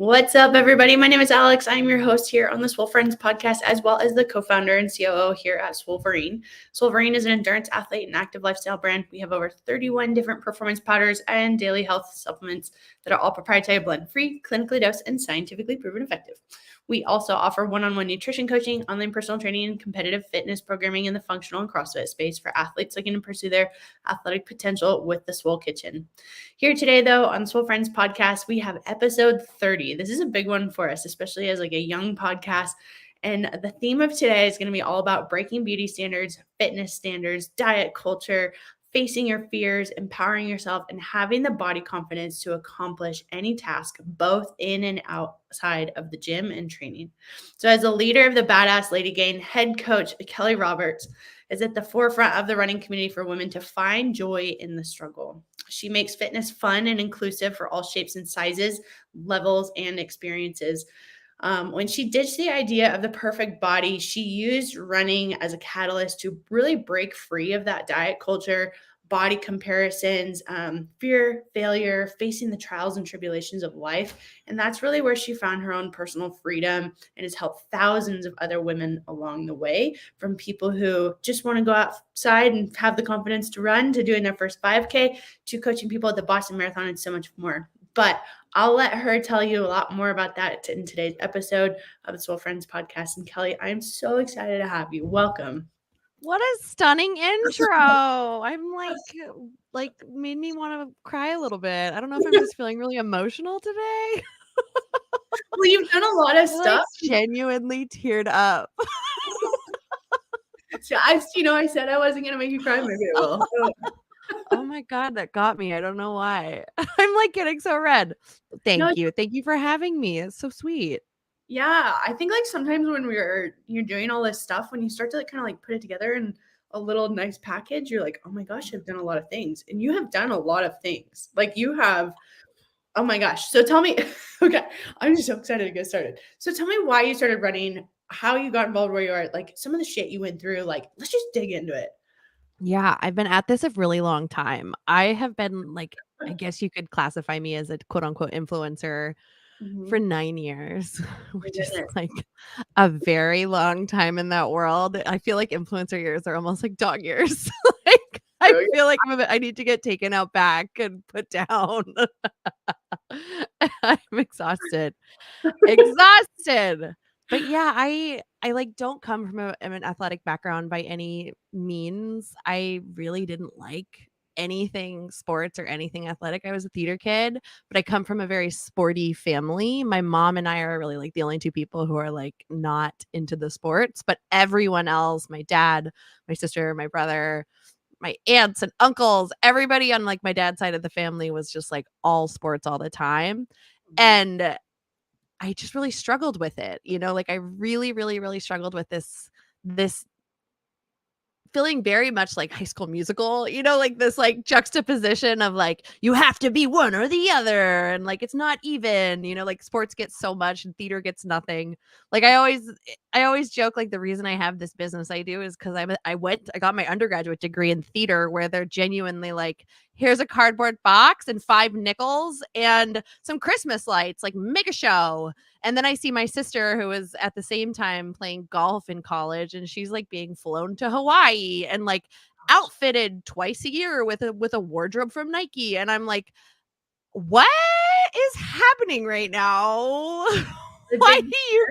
What's up, everybody? My name is Alex. I'm your host here on the Swole Friends podcast, as well as the co-founder and COO here at Swolverine. Swolverine is an endurance athlete and active lifestyle brand. We have over 31 different performance powders and daily health supplements that are all proprietary, blend-free, clinically dosed, and scientifically proven effective. We also offer one-on-one nutrition coaching, online personal training, and competitive fitness programming in the functional and CrossFit space for athletes looking to pursue their athletic potential with the Swole Kitchen. Here today, though, on Swole Friends podcast, we have episode 30. This is a big one for us, especially as like a young podcast. And the theme of today is going to be all about breaking beauty standards, fitness standards, diet culture, facing your fears, empowering yourself, and having the body confidence to accomplish any task, both in and outside of the gym and training. So as a leader of the Badass Lady Gang, head coach Kelly Roberts is at the forefront of the running community for women to find joy in the struggle. She makes fitness fun and inclusive for all shapes and sizes, levels, and experiences. When she ditched the idea of the perfect body, she used running as a catalyst to really break free of that diet culture, body comparisons, fear, failure, facing the trials and tribulations of life. And that's really where she found her own personal freedom and has helped thousands of other women along the way, from people who just want to go outside and have the confidence to run, to doing their first 5K, to coaching people at the Boston Marathon, and so much more. But I'll let her tell you a lot more about that in today's episode of the Swole Friends podcast. And Kelly, I'm so excited to have you. Welcome. What a stunning intro. I'm like made me want to cry a little bit. I don't know if I'm just feeling really emotional today. Well, you've done a lot of stuff. Like genuinely teared up. So I said I wasn't going to make you cry. Maybe I will. Oh my God, that got me. I don't know why. I'm like getting so red. Thank you. Thank you for having me. It's so sweet. Yeah, I think like sometimes when you're doing all this stuff, when you start to like kind of like put it together in a little nice package, you're like, oh my gosh, I've done a lot of things. And you have done a lot of things. Like you have, oh my gosh. So tell me, okay, I'm just so excited to get started. So tell me why you started running, how you got involved where you are, like some of the shit you went through. Like, let's just dig into it. Yeah, I've been at this a really long time. I have been like, I guess you could classify me as a quote unquote influencer for 9 years, which is like a very long time in that world. I feel like influencer years are almost like dog years. Like I feel like I need to get taken out back and put down. I'm exhausted. But yeah, I like don't come from an athletic background by any means. I really didn't like anything sports or anything athletic. I was a theater kid, but I come from a very sporty family. My mom and I are really like the only two people who are like not into the sports, but everyone else, my dad, my sister, my brother, my aunts and uncles, everybody on like my dad's side of the family was just like all sports all the time. And I just really struggled with it, like I really, really, really struggled with this feeling very much like High School Musical, like this like juxtaposition of like, you have to be one or the other. And like, it's not even, like sports gets so much and theater gets nothing. Like I always joke, like the reason I have this business I do is because I got my undergraduate degree in theater, where they're genuinely like, here's a cardboard box and 5 nickels and some Christmas lights, like make a show. And then I see my sister, who was at the same time playing golf in college, and she's like being flown to Hawaii and like outfitted twice a year with a wardrobe from Nike. And I'm like, what is happening right now? Why do you?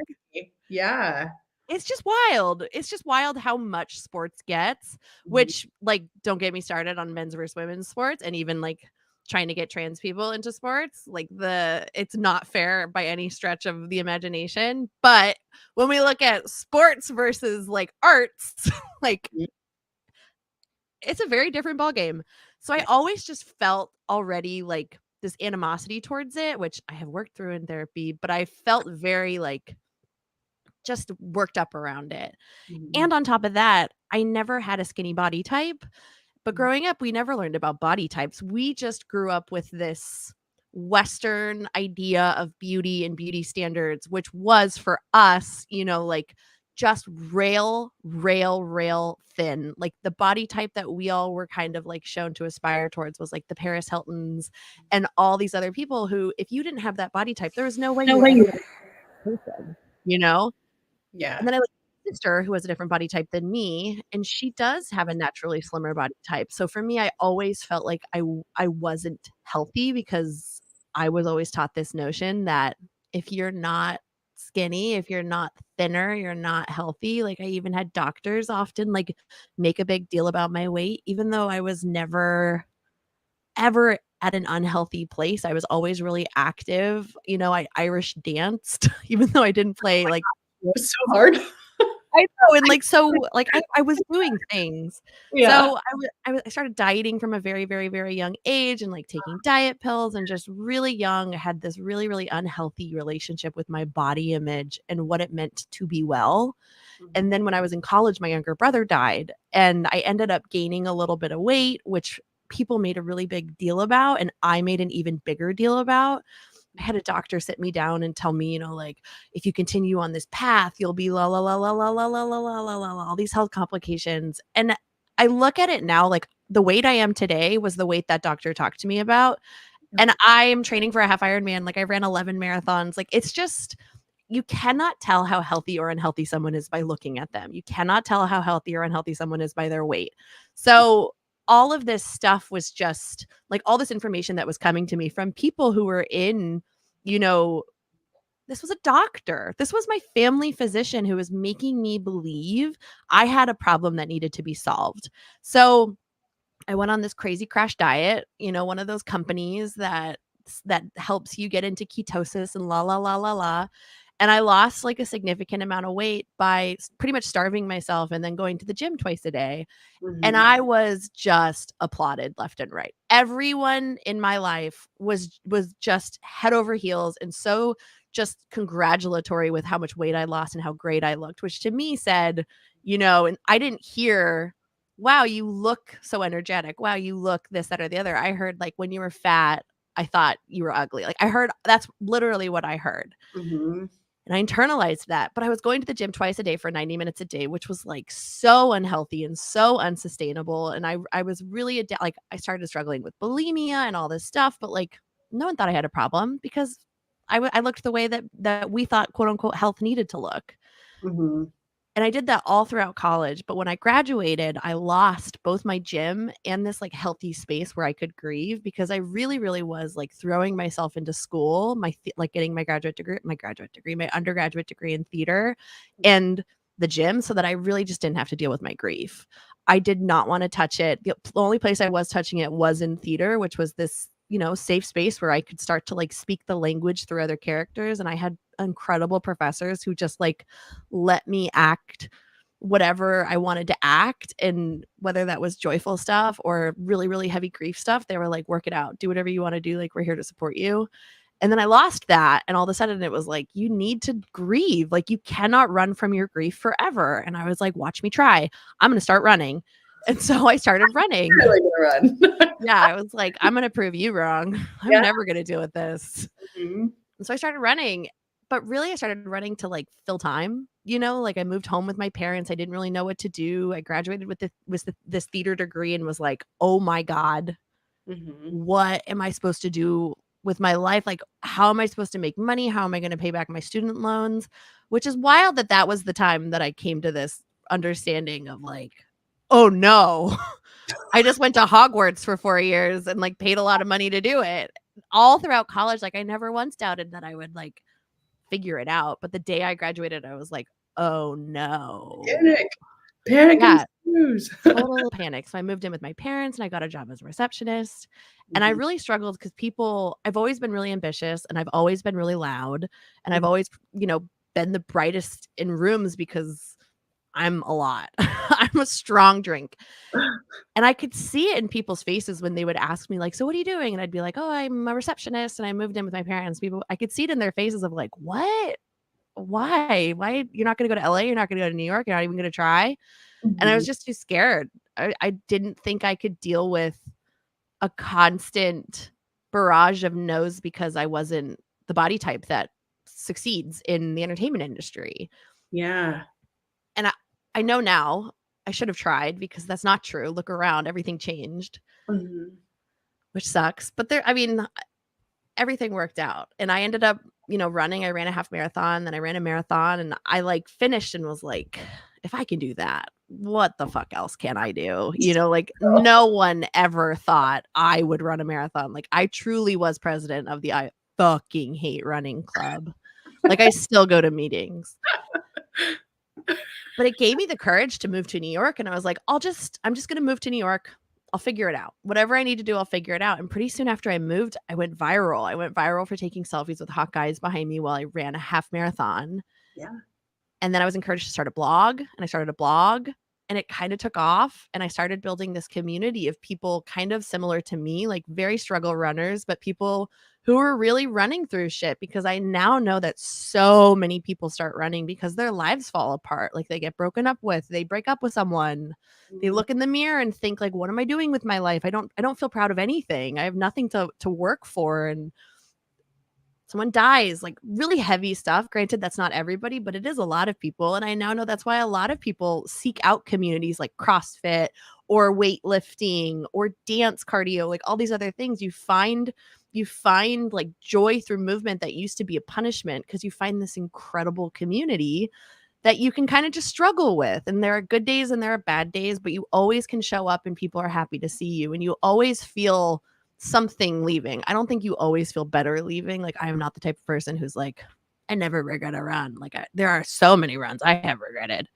Yeah. It's just wild. It's just wild how much sports gets, which like, don't get me started on men's versus women's sports, and even like trying to get trans people into sports. Like it's not fair by any stretch of the imagination. But when we look at sports versus like arts, like it's a very different ballgame. So I always just felt already like this animosity towards it, which I have worked through in therapy, but I felt very like just worked up around it. And on top of that, I never had a skinny body type. But growing up, we never learned about body types. We just grew up with this Western idea of beauty and beauty standards, which was for us, like just rail thin. Like the body type that we all were kind of like shown to aspire towards was like the Paris Hiltons and all these other people who, if you didn't have that body type, there was no way you were ever gonna be a person, you know? Yeah. And then I looked at my sister who has a different body type than me, and she does have a naturally slimmer body type. So for me, I always felt like I wasn't healthy because I was always taught this notion that if you're not skinny, if you're not thinner, you're not healthy. Like I even had doctors often like make a big deal about my weight, even though I was never ever at an unhealthy place. I was always really active. You know, I Irish danced, even though I didn't play like It's so hard. I know, and like so, like I was doing things. Yeah. So I started dieting from a very, very, very young age and like taking diet pills and just really young. I had this really, really unhealthy relationship with my body image and what it meant to be well. And then when I was in college, my younger brother died, and I ended up gaining a little bit of weight, which people made a really big deal about, and I made an even bigger deal about. I had a doctor sit me down and tell me, you know, like, if you continue on this path, you'll be la la la la la la la la la la la la, all these health complications. And I look at it now, like the weight I am today was the weight that doctor talked to me about. And I am training for a half Ironman. Like I ran 11 marathons. Like it's just, you cannot tell how healthy or unhealthy someone is by looking at them. You cannot tell how healthy or unhealthy someone is by their weight. So all of this stuff was just like all this information that was coming to me from people who were in, you know, this was a doctor. This was my family physician who was making me believe I had a problem that needed to be solved. So I went on this crazy crash diet, you know, one of those companies that helps you get into ketosis and la la la la la. And I lost like a significant amount of weight by pretty much starving myself and then going to the gym twice a day. And I was just applauded left and right. Everyone in my life was just head over heels and so just congratulatory with how much weight I lost and how great I looked, which to me said, you know, and I didn't hear, wow, you look so energetic. Wow, you look this, that, or the other. I heard like when you were fat, I thought you were ugly. Like I heard, that's literally what I heard. And I internalized that. But I was going to the gym twice a day for 90 minutes a day, which was like so unhealthy and so unsustainable. And I was really like I started struggling with bulimia and all this stuff, but like no one thought I had a problem because I looked the way that we thought quote unquote health needed to look. And I did that all throughout college. But when I graduated, I lost both my gym and this like healthy space where I could grieve because I really, really was like throwing myself into school, like getting my undergraduate degree in theater and the gym so that I really just didn't have to deal with my grief. I did not want to touch it. The only place I was touching it was in theater, which was this, you know, safe space where I could start to like speak the language through other characters. And I had incredible professors who just like let me act whatever I wanted to act. And whether that was joyful stuff or really, really heavy grief stuff, they were like, work it out, do whatever you want to do. Like, we're here to support you. And then I lost that. And all of a sudden it was like, you need to grieve. Like, you cannot run from your grief forever. And I was like, watch me try. I'm going to start running. And so I started running. Really gonna run. Yeah, I was like, I'm going to prove you wrong. I'm never going to deal with this. And so I started running. But really, I started running to like fill time, you know, like I moved home with my parents. I didn't really know what to do. I graduated with this theater degree and was like, oh my God, what am I supposed to do with my life? Like, how am I supposed to make money? How am I going to pay back my student loans? Which is wild that was the time that I came to this understanding of like, oh no, I just went to Hogwarts for 4 years and like paid a lot of money to do it. All throughout college, like I never once doubted that I would like figure it out. But the day I graduated, I was like, oh no. Panic Yeah. ensues. Total panic. So I moved in with my parents and I got a job as a receptionist. And I really struggled because I've always been really ambitious and I've always been really loud. And I've always, you know, been the brightest in rooms because I'm a lot. I'm a strong drink. And I could see it in people's faces when they would ask me like, so what are you doing? And I'd be like, oh, I'm a receptionist and I moved in with my parents. I could see it in their faces of like, what? Why? You're not going to go to LA? You're not going to go to New York? You're not even going to try? And I was just too scared. I didn't think I could deal with a constant barrage of no's because I wasn't the body type that succeeds in the entertainment industry. Yeah. And I know now I should have tried because that's not true. Look around, everything changed, which sucks. But everything worked out. And I ended up, running. I ran a half marathon, then I ran a marathon, and I like finished and was like, if I can do that, what the fuck else can I do? No one ever thought I would run a marathon. Like, I truly was president of the I fucking hate running club. Like, I still go to meetings. But it gave me the courage to move to New York. And I was like, I'm just going to move to New York. I'll figure it out. Whatever I need to do, I'll figure it out. And pretty soon after I moved, I went viral. I went viral for taking selfies with hot guys behind me while I ran a half marathon. Yeah. And then I was encouraged to start a blog, and I started a blog, and it kind of took off. And I started building this community of people kind of similar to me, like very struggle runners, but people who are really running through shit, because I now know that so many people start running because their lives fall apart. Like, they get broken up with, they break up with someone. They look in the mirror and think, like, what am I doing with my life? I don't feel proud of anything. I have nothing to work for. And someone dies, like really heavy stuff. Granted, that's not everybody, but it is a lot of people. And I now know that's why a lot of people seek out communities like CrossFit or weightlifting or dance cardio, like all these other things. You find like joy through movement that used to be a punishment, because you find this incredible community that you can kind of just struggle with. And there are good days and there are bad days, but you always can show up and people are happy to see you, and you always feel something leaving. I don't think you always feel better leaving. Like, I am not the type of person who's like, I never regret a run. Like, there are so many runs I have regretted,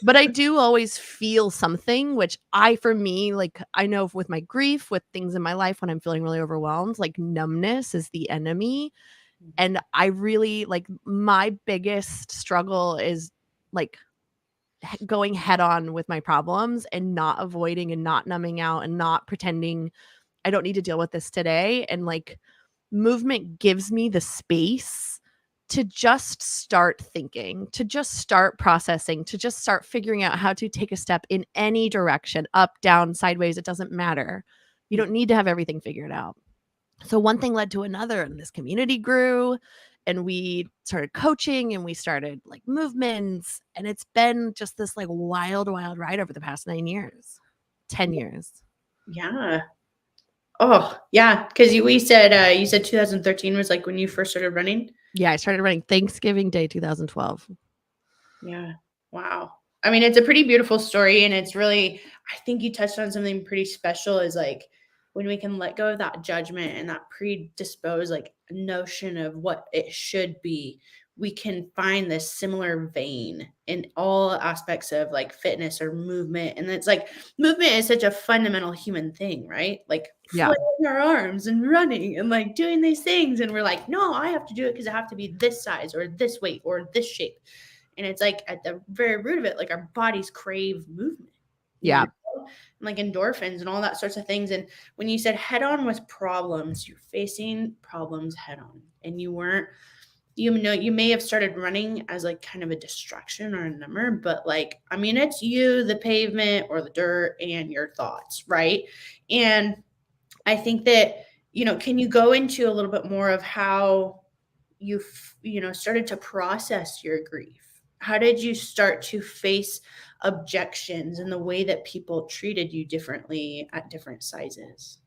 but I do always feel something, which for me, like, I know with my grief, with things in my life, when I'm feeling really overwhelmed, like, numbness is the enemy. And I really, like, my biggest struggle is like going head on with my problems and not avoiding and not numbing out and not pretending I don't need to deal with this today. And like, movement gives me the space to just start thinking, to just start processing, to just start figuring out how to take a step in any direction, up, down, sideways. It doesn't matter. You don't need to have everything figured out. So one thing led to another, and this community grew, and we started coaching, and we started like movements, and it's been just this like wild ride over the past 9 years, 10 years. Yeah. Oh, yeah. Because you said 2013 was like when you first started running. Yeah, I started running Thanksgiving Day 2012. Yeah. Wow. I mean, it's a pretty beautiful story, and it's really, I think you touched on something pretty special, is like when we can let go of that judgment and that predisposed like notion of what it should be, we can find this similar vein in all aspects of like fitness or movement. And it's like, movement is such a fundamental human thing, right? Like flailing our arms and running and like doing these things. And we're like, no, I have to do it because I have to be this size or this weight or this shape. And it's like at the very root of it, like our bodies crave movement. Yeah. And like endorphins and all that sorts of things. And when you said head on with problems, you're facing problems head on. And you weren't, you may have started running as like kind of a distraction or a number, but like, I mean, it's you, the pavement or the dirt, and your thoughts, right? And I think that, can you go into a little bit more of how you started to process your grief? How did you start to face objections and the way that people treated you differently at different sizes?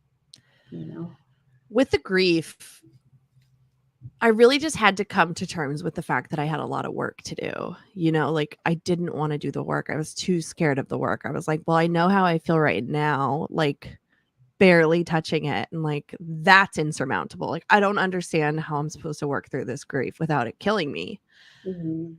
With the grief, I really just had to come to terms with the fact that I had a lot of work to do. Like, I didn't want to do the work. I was too scared of the work. I was like, well, I know how I feel right now, like barely touching it. And like, that's insurmountable. Like, I don't understand how I'm supposed to work through this grief without it killing me. Mm-hmm.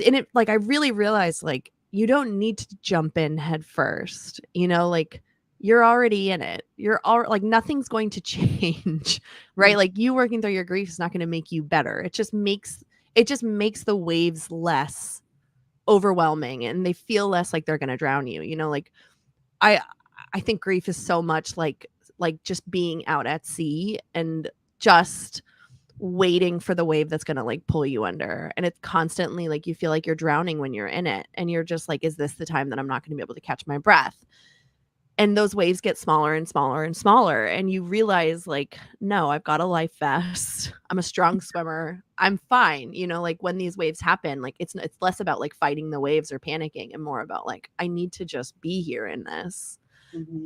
And it, like, I really realized, like, you don't need to jump in head first, like, you're already in it. You're all like, nothing's going to change, right? Like, you working through your grief is not going to make you better. It just makes the waves less overwhelming, and they feel less like they're going to drown you. Like, I think grief is so much like just being out at sea and just waiting for the wave that's going to like pull you under. And it's constantly like, you feel like you're drowning when you're in it, and you're just like, is this the time that I'm not going to be able to catch my breath? And those waves get smaller and smaller and smaller. And you realize, like, no, I've got a life vest. I'm a strong swimmer. I'm fine. You know, like when these waves happen, like it's less about like fighting the waves or panicking and more about like, I need to just be here in this.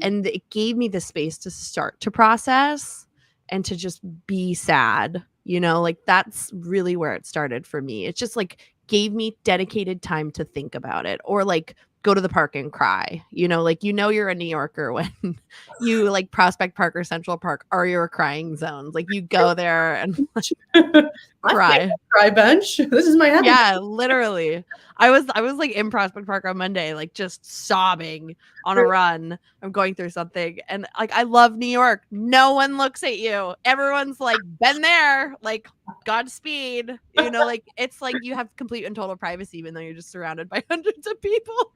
And it gave me the space to start to process and to just be sad. You know, like that's really where it started for me. It just like gave me dedicated time to think about it, or like go to the park and cry. You know, like, you know, you're a New Yorker when you like Prospect Park or Central Park are your crying zones. Like you go there and cry. Cry bench. This is my happy. Yeah, literally. I was like in Prospect Park on Monday, like just sobbing on a run. I'm going through something, and like I love New York. No one looks at you. Everyone's like, been there, like Godspeed. You know, like it's like you have complete and total privacy, even though you're just surrounded by hundreds of people.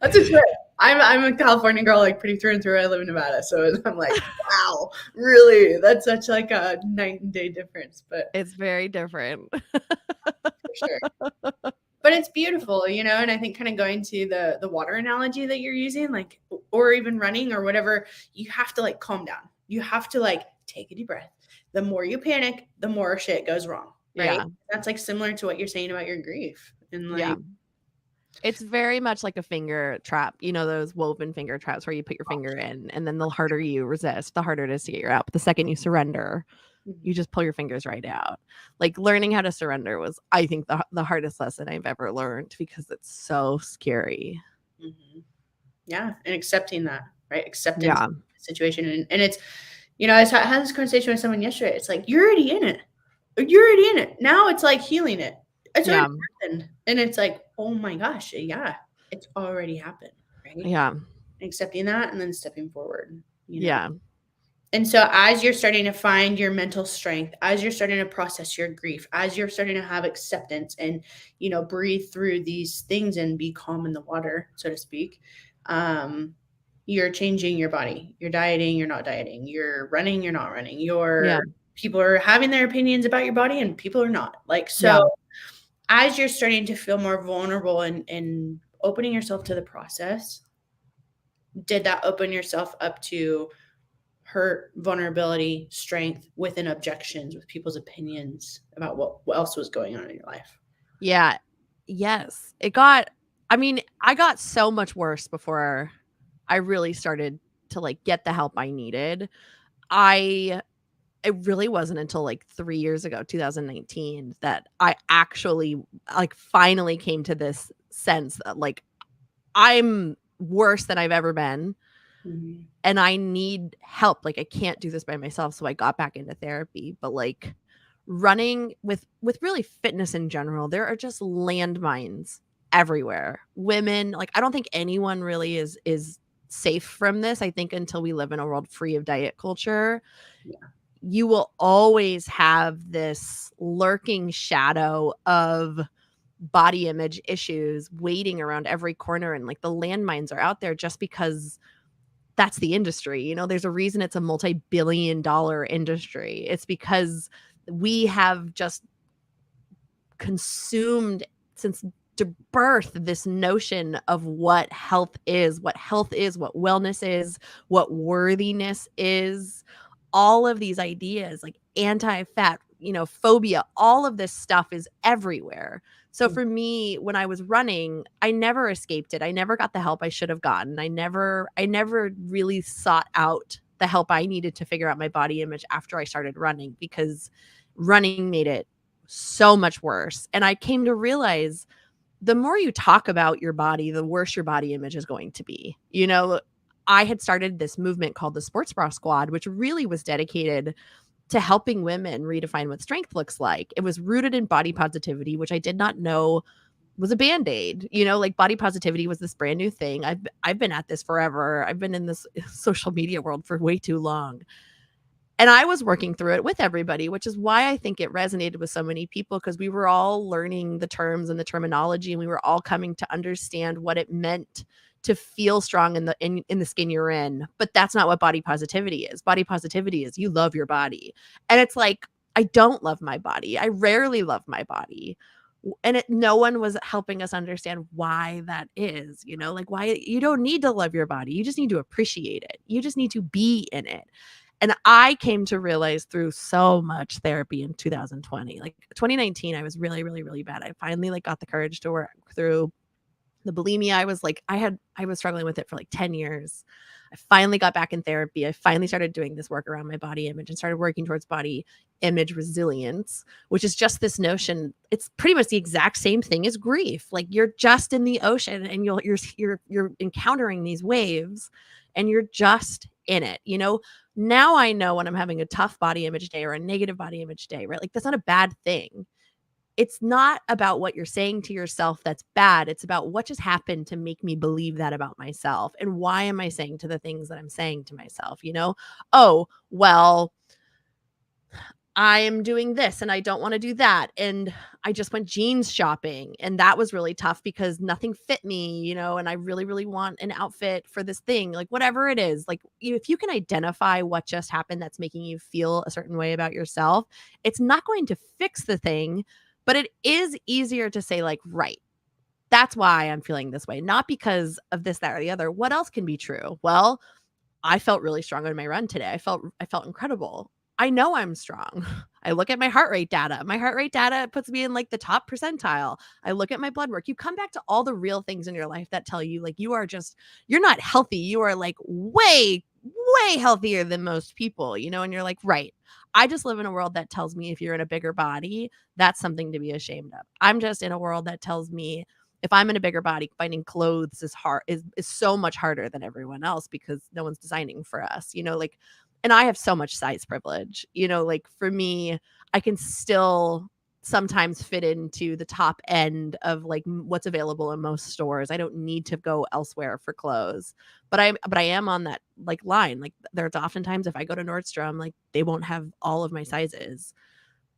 That's a trip. I'm a California girl, like pretty through and through. I live in Nevada, so I'm like, wow, really? That's such like a night and day difference. But it's very different. For sure. But it's beautiful, you know. And I think kind of going to the water analogy that you're using, like, or even running or whatever, you have to like calm down. You have to like take a deep breath. The more you panic, the more shit goes wrong. Right. Yeah. That's like similar to what you're saying about your grief. And like, yeah. It's very much like a finger trap, you know, those woven finger traps where you put your finger in, and then the harder you resist, the harder it is to get your out. But the second you surrender, you just pull your fingers right out. Like learning how to surrender was, I think, the hardest lesson I've ever learned, because it's so scary. Yeah. And accepting that, right? Accepting the situation. And it's, you know, I had this conversation with someone yesterday. It's like, you're already in it. You're already in it. Now it's like healing it. It's already happened. And it's like, oh my gosh, yeah, it's already happened, right? Yeah. Accepting that and then stepping forward. You know? Yeah. And so as you're starting to find your mental strength, as you're starting to process your grief, as you're starting to have acceptance and, you know, breathe through these things and be calm in the water, so to speak, you're changing your body. You're dieting, you're not dieting. You're running, you're not running. People are having their opinions about your body and people are not. Like, so as you're starting to feel more vulnerable and opening yourself to the process, did that open yourself up to hurt, vulnerability, strength, within objections, with people's opinions about what else was going on in your life? Yeah. Yes. I got so much worse before I really started to like get the help I needed. It really wasn't until like 3 years ago, 2019, that I actually like finally came to this sense that like I'm worse than I've ever been. And I need help. Like I can't do this by myself. So I got back into therapy. But like running with really fitness in general, there are just landmines everywhere. Women, like I don't think anyone really is safe from this. I think until we live in a world free of diet culture, you will always have this lurking shadow of body image issues waiting around every corner. And like the landmines are out there just because that's the industry. You know, there's a reason it's a multi-billion-dollar industry. It's because we have just consumed since birth this notion of what health is, what wellness is, what worthiness is. All of these ideas like anti-fat, you know, phobia, all of this stuff is everywhere. So for me, when I was running, I never escaped it. I never got the help I should have gotten. I never really sought out the help I needed to figure out my body image after I started running, because running made it so much worse. And I came to realize the more you talk about your body, the worse your body image is going to be. You know, I had started this movement called the Sports Bra Squad, which really was dedicated to helping women redefine what strength looks like. It was rooted in body positivity, which I did not know was a Band-Aid. You know, like body positivity was this brand new thing. I've been at this forever. I've been in this social media world for way too long. And I was working through it with everybody, which is why I think it resonated with so many people, because we were all learning the terms and the terminology, and we were all coming to understand what it meant to feel strong in the skin you're in. But that's not what body positivity is. Body positivity is you love your body. And it's like, I don't love my body. I rarely love my body. And no one was helping us understand why that is, like why you don't need to love your body. You just need to appreciate it. You just need to be in it. And I came to realize through so much therapy in 2020, like 2019, I was really, really, really bad. I finally like got the courage to work through the bulimia. I was struggling with it for like 10 years. I finally got back in therapy. I finally started doing this work around my body image and started working towards body image resilience, which is just this notion. It's pretty much the exact same thing as grief. Like you're just in the ocean and you're encountering these waves and you're just in it. Now I know when I'm having a tough body image day or a negative body image day, right? Like that's not a bad thing. It's not about what you're saying to yourself that's bad. It's about what just happened to make me believe that about myself. And why am I saying to the things that I'm saying to myself, Oh, well, I'm doing this and I don't want to do that. And I just went jeans shopping and that was really tough because nothing fit me, and I really, really want an outfit for this thing, like whatever it is. Like if you can identify what just happened that's making you feel a certain way about yourself, it's not going to fix the thing. But it is easier to say like, right, that's why I'm feeling this way, not because of this, that, or the other. What else can be true? Well, I felt really strong on my run today. I felt incredible. I know I'm strong. I look at my heart rate data. My heart rate data puts me in like the top percentile. I look at my blood work. You come back to all the real things in your life that tell you like you're not healthy. You are like way, way healthier than most people, and you're like, right. I just live in a world that tells me if you're in a bigger body, that's something to be ashamed of. I'm just in a world that tells me if I'm in a bigger body, finding clothes is so much harder than everyone else because no one's designing for us, like, and I have so much size privilege, like for me, I can still sometimes fit into the top end of like what's available in most stores. I don't need to go elsewhere for clothes, but I am on that like line. Like there's oftentimes if I go to Nordstrom, like they won't have all of my sizes.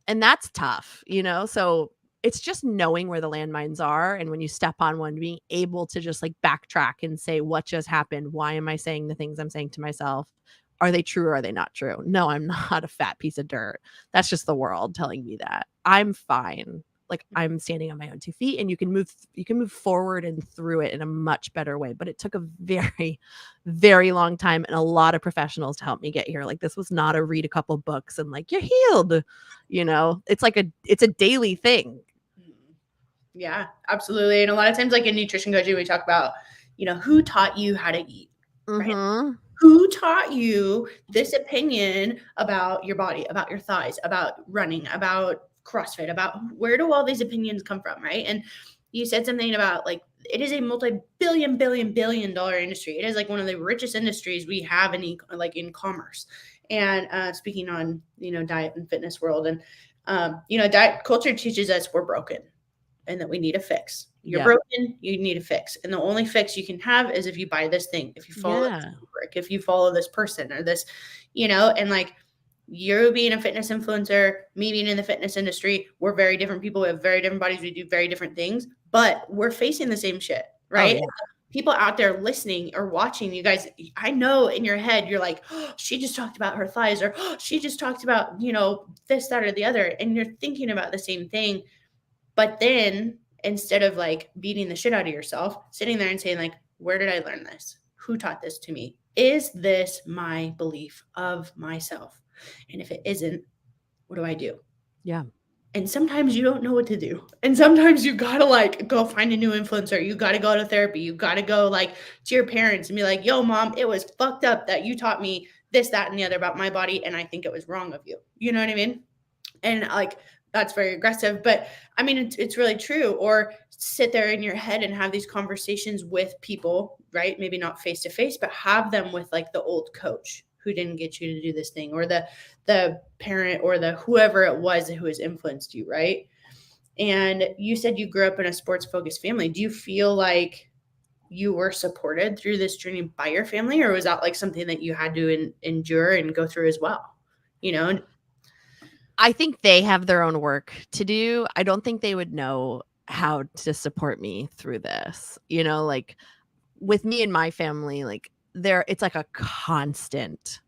And that's tough, So it's just knowing where the landmines are. And when you step on one, being able to just like backtrack and say, what just happened? Why am I saying the things I'm saying to myself? Are they true or are they not true? No, I'm not a fat piece of dirt. That's just the world telling me that. I'm fine. Like I'm standing on my own 2 feet and you can move forward and through it in a much better way. But it took a very, very long time and a lot of professionals to help me get here. Like this was not a read a couple books and like you're healed. It's a daily thing. Yeah, absolutely. And a lot of times like in nutrition coaching, we talk about, who taught you how to eat, right? Mm-hmm. Who taught you this opinion about your body, about your thighs, about running, about CrossFit, about where do all these opinions come from, right? And you said something about like it is a multi-billion dollar industry. It is like one of the richest industries we have in in commerce. And speaking on diet and fitness world, and diet culture teaches us we're broken and that we need a fix. You're broken, you need a fix. And the only fix you can have is if you buy this thing, if you follow this rubric, if you follow this person or this, and like you being a fitness influencer, me being in the fitness industry, we're very different people. We have very different bodies. We do very different things, but we're facing the same shit, right? Oh, yeah. People out there listening or watching you guys, I know in your head, you're like, oh, she just talked about her thighs or oh, she just talked about, this, that, or the other. And you're thinking about the same thing. But then instead of like beating the shit out of yourself, sitting there and saying like, where did I learn this? Who taught this to me? Is this my belief of myself? And if it isn't, what do I do? Yeah. And sometimes you don't know what to do. And sometimes you gotta like go find a new influencer. You gotta go to therapy. You gotta go like to your parents and be like, yo, mom, it was fucked up that you taught me this, that, and the other about my body. And I think it was wrong of you. You know what I mean? And like, that's very aggressive, but I mean, it's really true. Or sit there in your head and have these conversations with people, right? Maybe not face to face, but have them with like the old coach who didn't get you to do this thing, or the parent or the whoever it was who has influenced you, right? And you said you grew up in a sports focused family. Do you feel like you were supported through this journey by your family, or was that like something that you had to endure and go through as well? I think they have their own work to do. I don't think they would know how to support me through this. Like with me and my family, like it's like a constant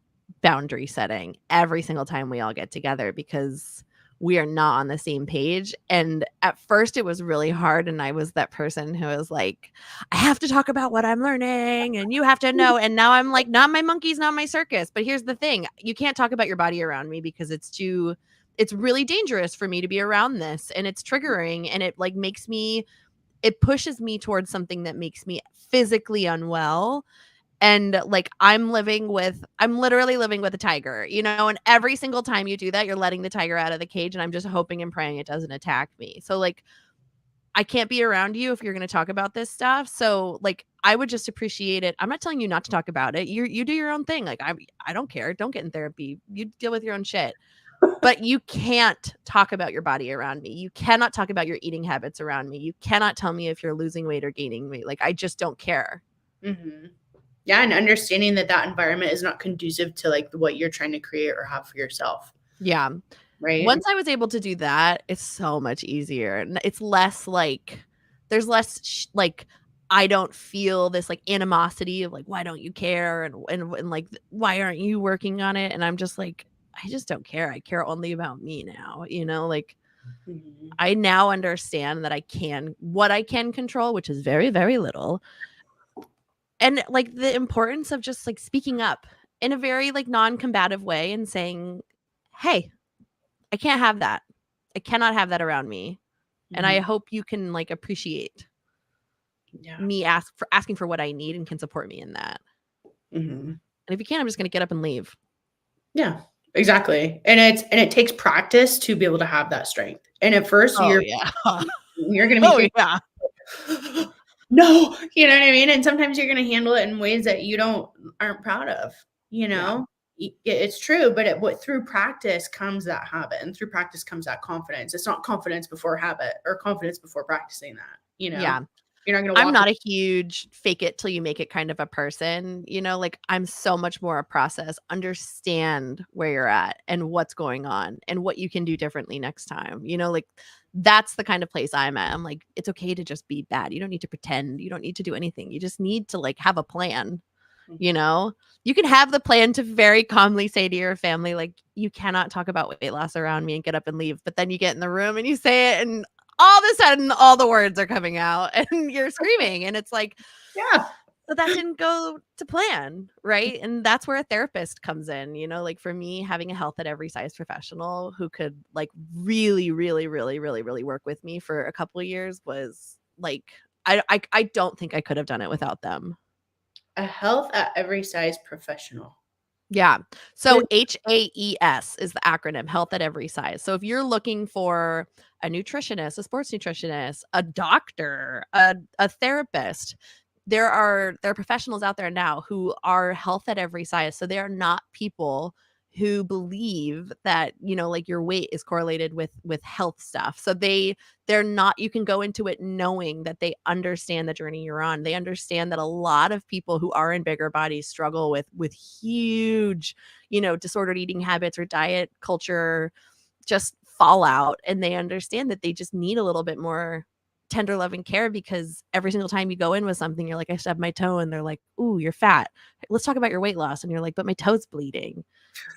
boundary setting every single time we all get together because we are not on the same page. And at first it was really hard. And I was that person who was like, I have to talk about what I'm learning and you have to know. And now I'm like, not my monkeys, not my circus. But here's the thing. You can't talk about your body around me because it's really dangerous for me to be around this, and it's triggering, and it like it pushes me towards something that makes me physically unwell. And like I'm literally living with a tiger, and every single time you do that, you're letting the tiger out of the cage, and I'm just hoping and praying it doesn't attack me. So like I can't be around you if you're going to talk about this stuff. So like I would just appreciate it. I'm not telling you not to talk about it. You do your own thing. Like I don't care. Don't get in therapy. You deal with your own shit. But you can't talk about your body around me. You cannot talk about your eating habits around me. You cannot tell me if you're losing weight or gaining weight. Like I just don't care. Mm-hmm. Yeah, and understanding that environment is not conducive to like what you're trying to create or have for yourself. Yeah. Right. Once I was able to do that, it's so much easier. And it's less like there's less like I don't feel this like animosity of like, why don't you care? And like, why aren't you working on it? And I'm just like, I just don't care. I care only about me now, like Mm-hmm. I now understand that what I can control, which is very, very little. And like the importance of just like speaking up in a very like non-combative way and saying, hey, I can't have that. I cannot have that around me. Mm-hmm. And I hope you can like appreciate me asking for what I need and can support me in that. Mm-hmm. And if you can't, I'm just going to get up and leave. Yeah, exactly. And it takes practice to be able to have that strength. And at first you're going to be no, you know what I mean? And sometimes you're going to handle it in ways that you aren't proud of, It's true, but through practice comes that habit, and through practice comes that confidence. It's not confidence before habit or confidence before practicing that, Yeah. You're not going to I'm not a huge fake it till you make it kind of a person, like I'm so much more a process. Understand where you're at and what's going on and what you can do differently next time. Like that's the kind of place I'm at. I'm like, it's okay to just be bad. You don't need to pretend. You don't need to do anything. You just need to like have a plan. You can have the plan to very calmly say to your family, like, you cannot talk about weight loss around me and get up and leave. But then you get in the room and you say it, and all of a sudden all the words are coming out and you're screaming. And it's like, yeah, but that didn't go to plan. Right. And that's where a therapist comes in, like for me, having a health at every size professional who could like really, really, really, really, really work with me for a couple of years was like, I don't think I could have done it without them. A health at every size professional. Yeah. So HAES is the acronym, health at every size. So if you're looking for a nutritionist, a sports nutritionist, a doctor, a therapist, there are professionals out there now who are health at every size. So they are not people who believe that, like your weight is correlated with health stuff. So they're not, you can go into it knowing that they understand the journey you're on. They understand that a lot of people who are in bigger bodies struggle with huge, disordered eating habits or diet culture, just fallout. And they understand that they just need a little bit more tender loving care, because every single time you go in with something, you're like, I stubbed my toe, and they're like, ooh, you're fat. Let's talk about your weight loss. And you're like, but my toe's bleeding.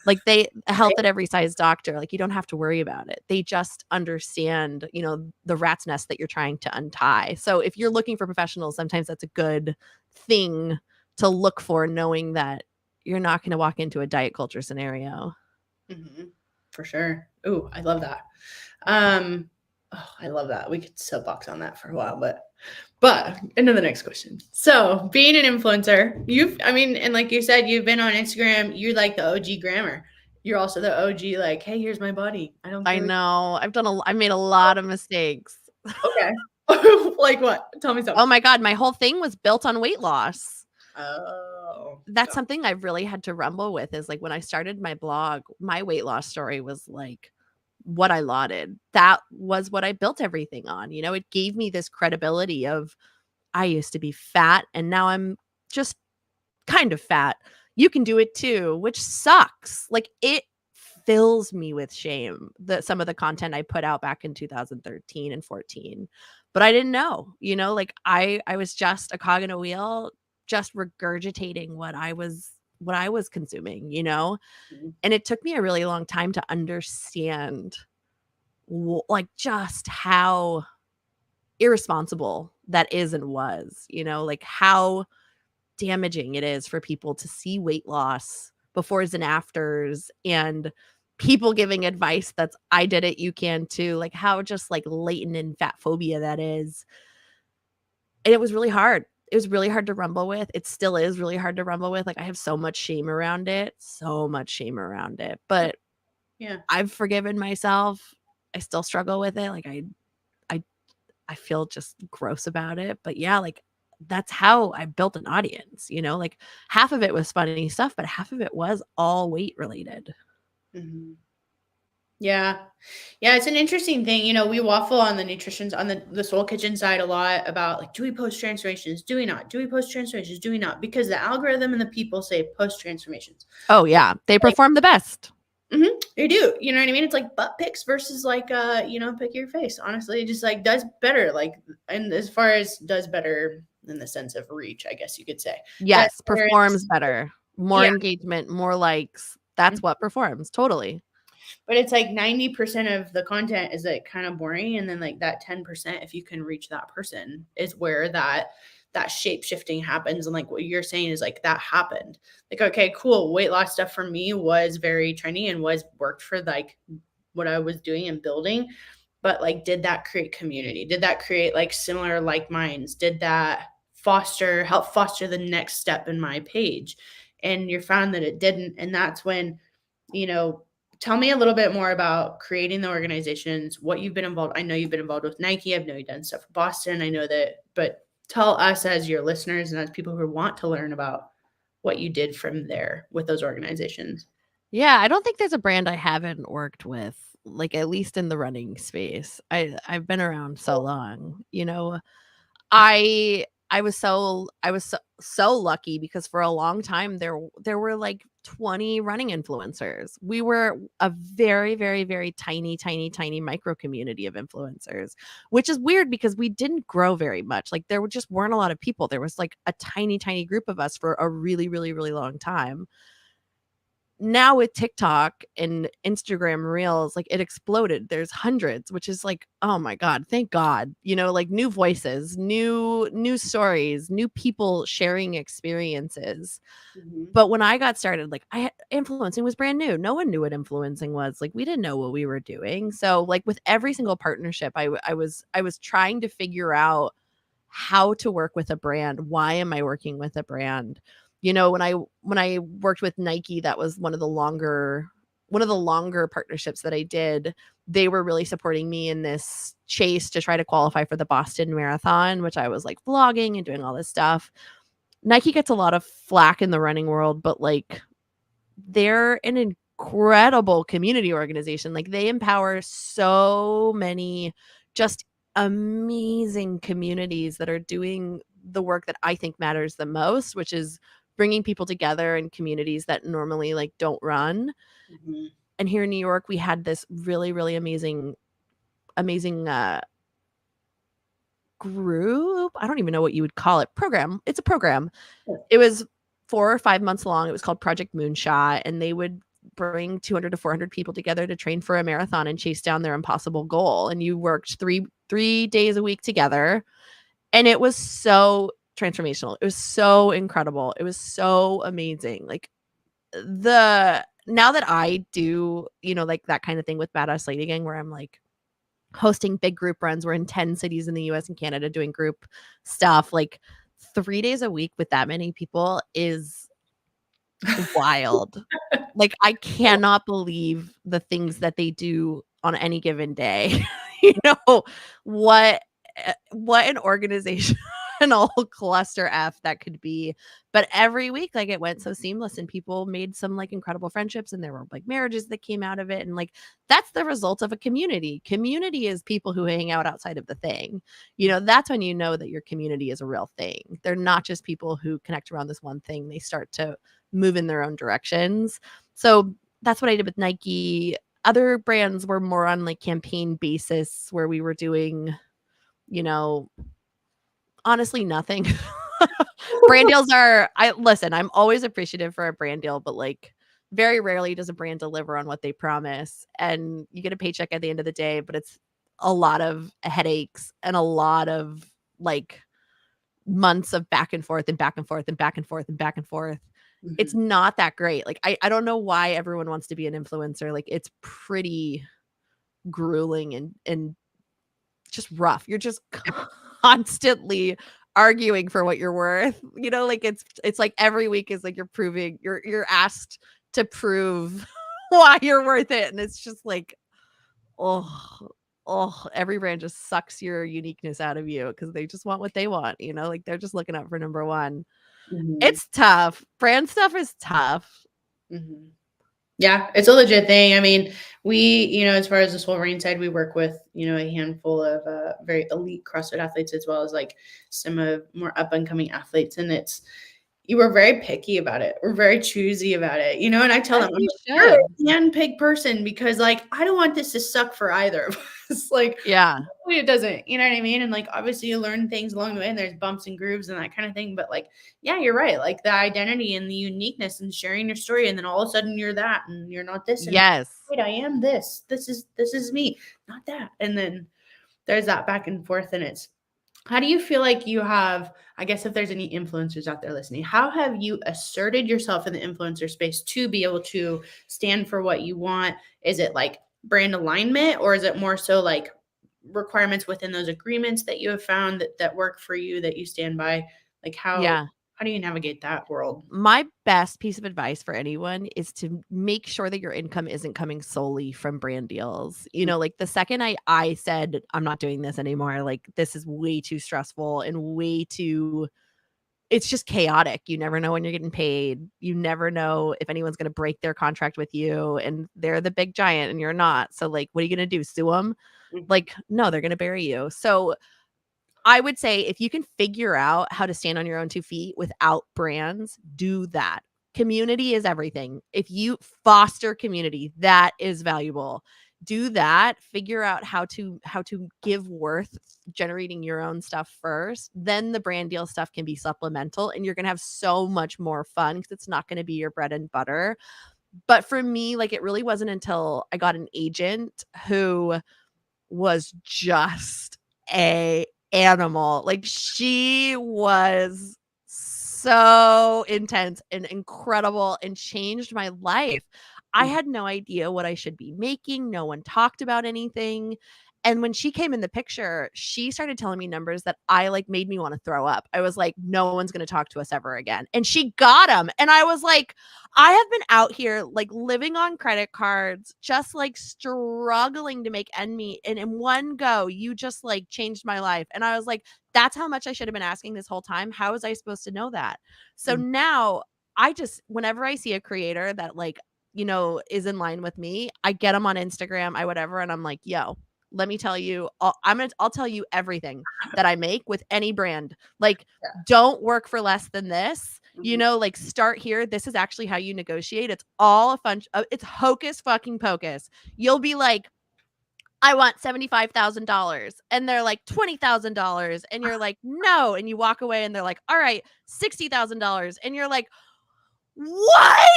Like a health at every size doctor, like you don't have to worry about it. They just understand, the rat's nest that you're trying to untie. So if you're looking for professionals, sometimes that's a good thing to look for, knowing that you're not going to walk into a diet culture scenario. Mm-hmm. For sure. Ooh, I love that. I love that. We could soapbox on that for a while, but into the next question. So being an influencer, and like you said, you've been on Instagram, you're like the OG grammar. You're also the OG, like, hey, here's my body. I know. I made a lot of mistakes. Okay. Like what? Tell me something. Oh my God. My whole thing was built on weight loss. Oh. That's something I've really had to rumble with, is like when I started my blog, my weight loss story was like what I lauded. That was what I built everything on. It gave me this credibility of, I used to be fat and now I'm just kind of fat. You can do it too, which sucks. Like it fills me with shame, some of the content I put out back in 2013 and 14. But I didn't know, like I was just a cog in a wheel, just regurgitating what I was consuming, Mm-hmm. And it took me a really long time to understand like just how irresponsible that is and was, like how damaging it is for people to see weight loss befores and afters, and people giving advice that's I did it, you can too, like how just like latent in fat phobia that is. And it was really hard. It was really hard to rumble with. It still is really hard to rumble with. Like I have so much shame around it, but Yeah. I've forgiven myself. I still struggle with it. Like I I feel just gross about it. But yeah, like that's how I built an audience, like half of it was funny stuff, but half of it was all weight related. Mm-hmm. Yeah. Yeah, it's an interesting thing. We waffle on the nutrition on the Swole Kitchen side a lot about like, do we post transformations? Do we not? Do we post transformations? Do we not? Because the algorithm and the people say post transformations. Oh yeah, they perform the best. They do. You know what I mean? It's like butt pics versus like pick your face. Honestly, it just like does better. Like, and as far as does better in the sense of reach, I guess you could say. Yes, performs better. More engagement, more likes. That's what performs. Totally. But it's like 90% of the content is like kind of boring. And then like that 10%, if you can reach that person, is where that shape shifting happens. And like what you're saying is like that happened. Like, okay, cool. Weight loss stuff for me was very trendy and was worked for like what I was doing and building. But like, did that create community? Did that create like similar like minds? Did that help foster the next step in my page? And you found that it didn't. And that's when, tell me a little bit more about creating the organizations, what you've been involved. I know you've been involved with Nike. I've know you've done stuff for Boston. I know that, but tell us as your listeners and as people who want to learn about what you did from there with those organizations. Yeah, I don't think there's a brand I haven't worked with, like at least in the running space. I've been around so long, I was so lucky because for a long time there were like 20 running influencers. We were a very, very, very tiny micro community of influencers, which is weird because we didn't grow very much. Like there just weren't a lot of people. There was like a tiny group of us for a really, really, really long time. Now with TikTok and Instagram Reels, like it exploded. There's hundreds, which is like, oh my God, thank God. Like new voices, new stories, new people sharing experiences. Mm-hmm. But when I got started, like influencing was brand new. No one knew what influencing was. Like we didn't know what we were doing. So like with every single partnership, I was trying to figure out how to work with a brand. Why am I working with a brand? When I worked with Nike, that was one of the longer partnerships that I did. They were really supporting me in this chase to try to qualify for the Boston Marathon, which I was like vlogging and doing all this stuff. Nike gets a lot of flack in the running world, but like they're an incredible community organization. Like they empower so many just amazing communities that are doing the work that I think matters the most, which is bringing people together in communities that normally like don't run. Mm-hmm. And here in New York, we had this really, really amazing group. I don't even know what you would call it. Program. It's a program. It was 4 or 5 months long. It was called Project Moonshot, and they would bring 200 to 400 people together to train for a marathon and chase down their impossible goal. And you worked three days a week together. And it was so transformational. It was so incredible. It was so amazing. Like now that I do, like that kind of thing with Badass Lady Gang, where I'm like hosting big group runs. We're in 10 cities in the US and Canada doing group stuff. Like 3 days a week with that many people is wild. Like I cannot believe the things that they do on any given day. What an organization. An old cluster F that could be. But every week, like it went so seamless and people made some like incredible friendships and there were like marriages that came out of it. And like that's the result of a community. Community is people who hang out outside of the thing. That's when you know that your community is a real thing. They're not just people who connect around this one thing. They start to move in their own directions. So that's what I did with Nike. Other brands were more on like campaign basis where we were doing, honestly, nothing. Brand deals I'm always appreciative for a brand deal, but like very rarely does a brand deliver on what they promise, and you get a paycheck at the end of the day, but it's a lot of headaches and a lot of like months of back and forth and back and forth and back and forth and back and forth. It's Mhm. not that great. Like I don't know why everyone wants to be an influencer. Like it's pretty grueling and just rough. You're just constantly arguing for what you're worth. You know, like it's like every week is like you're asked to prove why you're worth it. And it's just like, oh, every brand just sucks your uniqueness out of you because they just want what they want, you know, like they're just looking out for number one. Mhm. It's tough. Brand stuff is tough. Mhm. Yeah, it's a legit thing. I mean, as far as the Swolverine side, we work with, a handful of very elite CrossFit athletes as well as like some of more up and coming athletes. And you were very picky about it. We're very choosy about it, and I tell As them, I'm you like, you're should. a handpicked person because like, I don't want this to suck for either of us. Like, Yeah. hopefully it doesn't, you know what I mean? And like, obviously you learn things along the way and there's bumps and grooves and that kind of thing. But like, yeah, you're right. Like the identity and the uniqueness and sharing your story. And then all of a sudden you're that and you're not this anymore. Yes. Wait, I am this. This is me, not that. And then there's that back and forth. And how do you feel like you have, I guess if there's any influencers out there listening, how have you asserted yourself in the influencer space to be able to stand for what you want? Is it like brand alignment or is it more so like requirements within those agreements that you have found that work for you that you stand by? Like Yeah. how do you navigate that world? My best piece of advice for anyone is to make sure that your income isn't coming solely from brand deals. You know, like the second I said I'm not doing this anymore, like this is way too stressful and way too it's just chaotic. You never know when you're getting paid. You never know if anyone's going to break their contract with you and they're the big giant and you're not. So like what are you going to do? Sue them? Like no, they're going to bury you. So I would say if you can figure out how to stand on your own 2 feet without brands, do that. Community is everything. If you foster community, that is valuable. Do that. Figure out how to give worth generating your own stuff first. Then the brand deal stuff can be supplemental and you're going to have so much more fun because it's not going to be your bread and butter. But for me, like it really wasn't until I got an agent who was just a animal. Like she was so intense and incredible and changed my life. I had no idea what I should be making. No one talked about anything. And when she came in the picture, she started telling me numbers that I like made me want to throw up. I was like, no one's going to talk to us ever again. And she got them. And I was like, I have been out here like living on credit cards, just like struggling to make end meet. And in one go, you just like changed my life. And I was like, that's how much I should have been asking this whole time. How was I supposed to know that? So now I just, whenever I see a creator that like, is in line with me, I get them on Instagram, whatever. And I'm like, yo, let me tell you, I'll tell you everything that I make with any brand. Like, don't work for less than this. Like start here. This is actually how you negotiate. It's all a fun. It's hocus fucking pocus. You'll be like, I want $75,000. And they're like $20,000. And you're like, no. And you walk away and they're like, all right, $60,000. And you're like, what?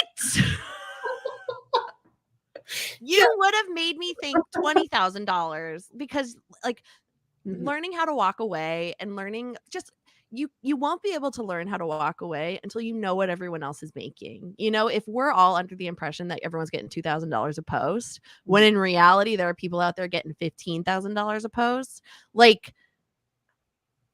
You would have made me think $20,000 because like learning how to walk away and learning just you won't be able to learn how to walk away until you know what everyone else is making. If we're all under the impression that everyone's getting $2,000 a post, when in reality there are people out there getting $15,000 a post, like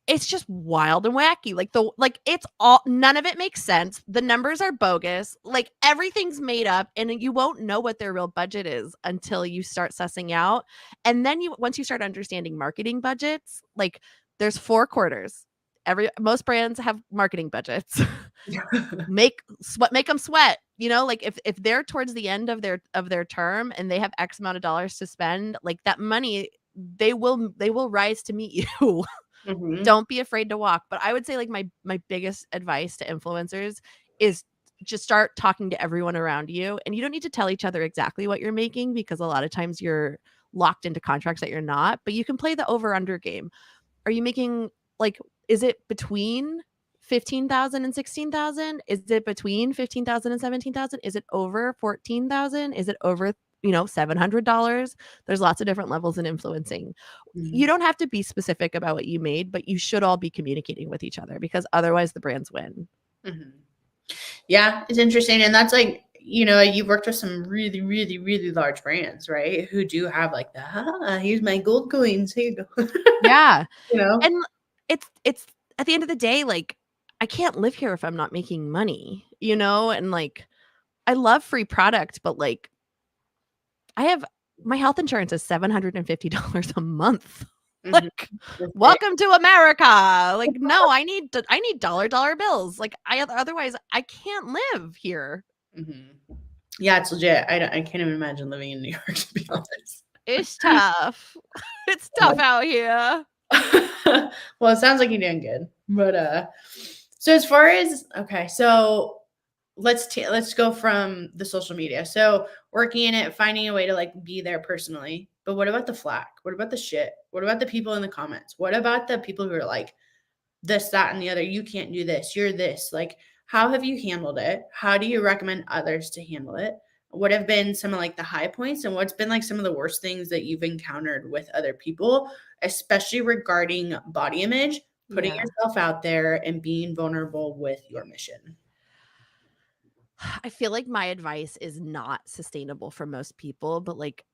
it's just wild and wacky. Like it's all none of it makes sense. The numbers are bogus. Like everything's made up and you won't know what their real budget is until you start sussing out. And then once you start understanding marketing budgets, like there's 4 quarters. Most brands have marketing budgets. make them sweat. Like if they're towards the end of their term and they have X amount of dollars to spend, like that money they will rise to meet you. Don't be afraid to walk. But I would say like my biggest advice to influencers is just start talking to everyone around you. And you don't need to tell each other exactly what you're making because a lot of times you're locked into contracts that you're not, but you can play the over under game. Are you making like, is it between 15,000 and 16,000? Is it between 15,000 and 17,000? Is it over 14,000? Is it over, $700? There's lots of different levels in influencing. You don't have to be specific about what you made, but you should all be communicating with each other because otherwise the brands win. Yeah, it's interesting. And that's like, you've worked with some really, really, really large brands, right? Who do have like here's my gold coins. Here you go. Yeah. And it's at the end of the day, like, I can't live here if I'm not making money, and like, I love free product, but like, my health insurance is $750 a month. Like, welcome to America. Like, no, I need dollar bills. Like, otherwise I can't live here. Yeah, it's legit. I can't even imagine living in New York, to be honest. It's tough. It's tough out here. Well, it sounds like you're doing good. But so as far as so let's go from the social media. So working in it, finding a way to like be there personally. But what about the flack? What about the shit? What about the people in the comments? What about the people who are like this, that, and the other? You can't do this. You're this. Like, how have you handled it? How do you recommend others to handle it? What have been some of like the high points, and what's been like some of the worst things that you've encountered with other people, especially regarding body image, putting yourself out there and being vulnerable with your mission? I feel like my advice is not sustainable for most people, but like,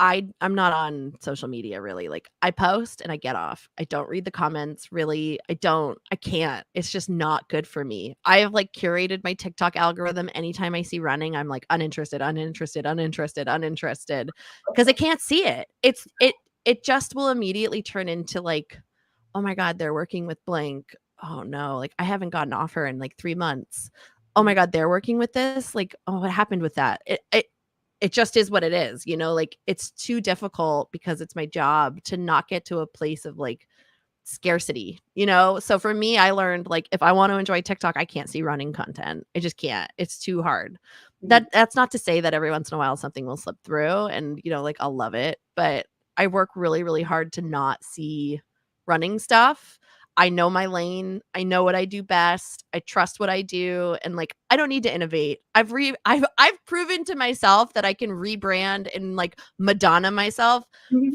I'm not on social media really. Like, I post and I get off. I don't read the comments really. I can't. It's just not good for me. I have like curated my TikTok algorithm. Anytime I see running, I'm like uninterested, because I can't see it. It just will immediately turn into like, oh my God, they're working with blank. Oh no, like I haven't gotten an offer in like 3 months. Oh my God, they're working with this. Like, oh, what happened with that? It just is what it is, like it's too difficult because it's my job to not get to a place of like scarcity, So for me, I learned like if I want to enjoy TikTok, I can't see running content. I just can't. It's too hard. That's not to say that every once in a while something will slip through and like I'll love it, but I work really, really hard to not see running stuff. I know my lane. I know what I do best. I trust what I do, and like I don't need to innovate. I've proven to myself that I can rebrand and like Madonna myself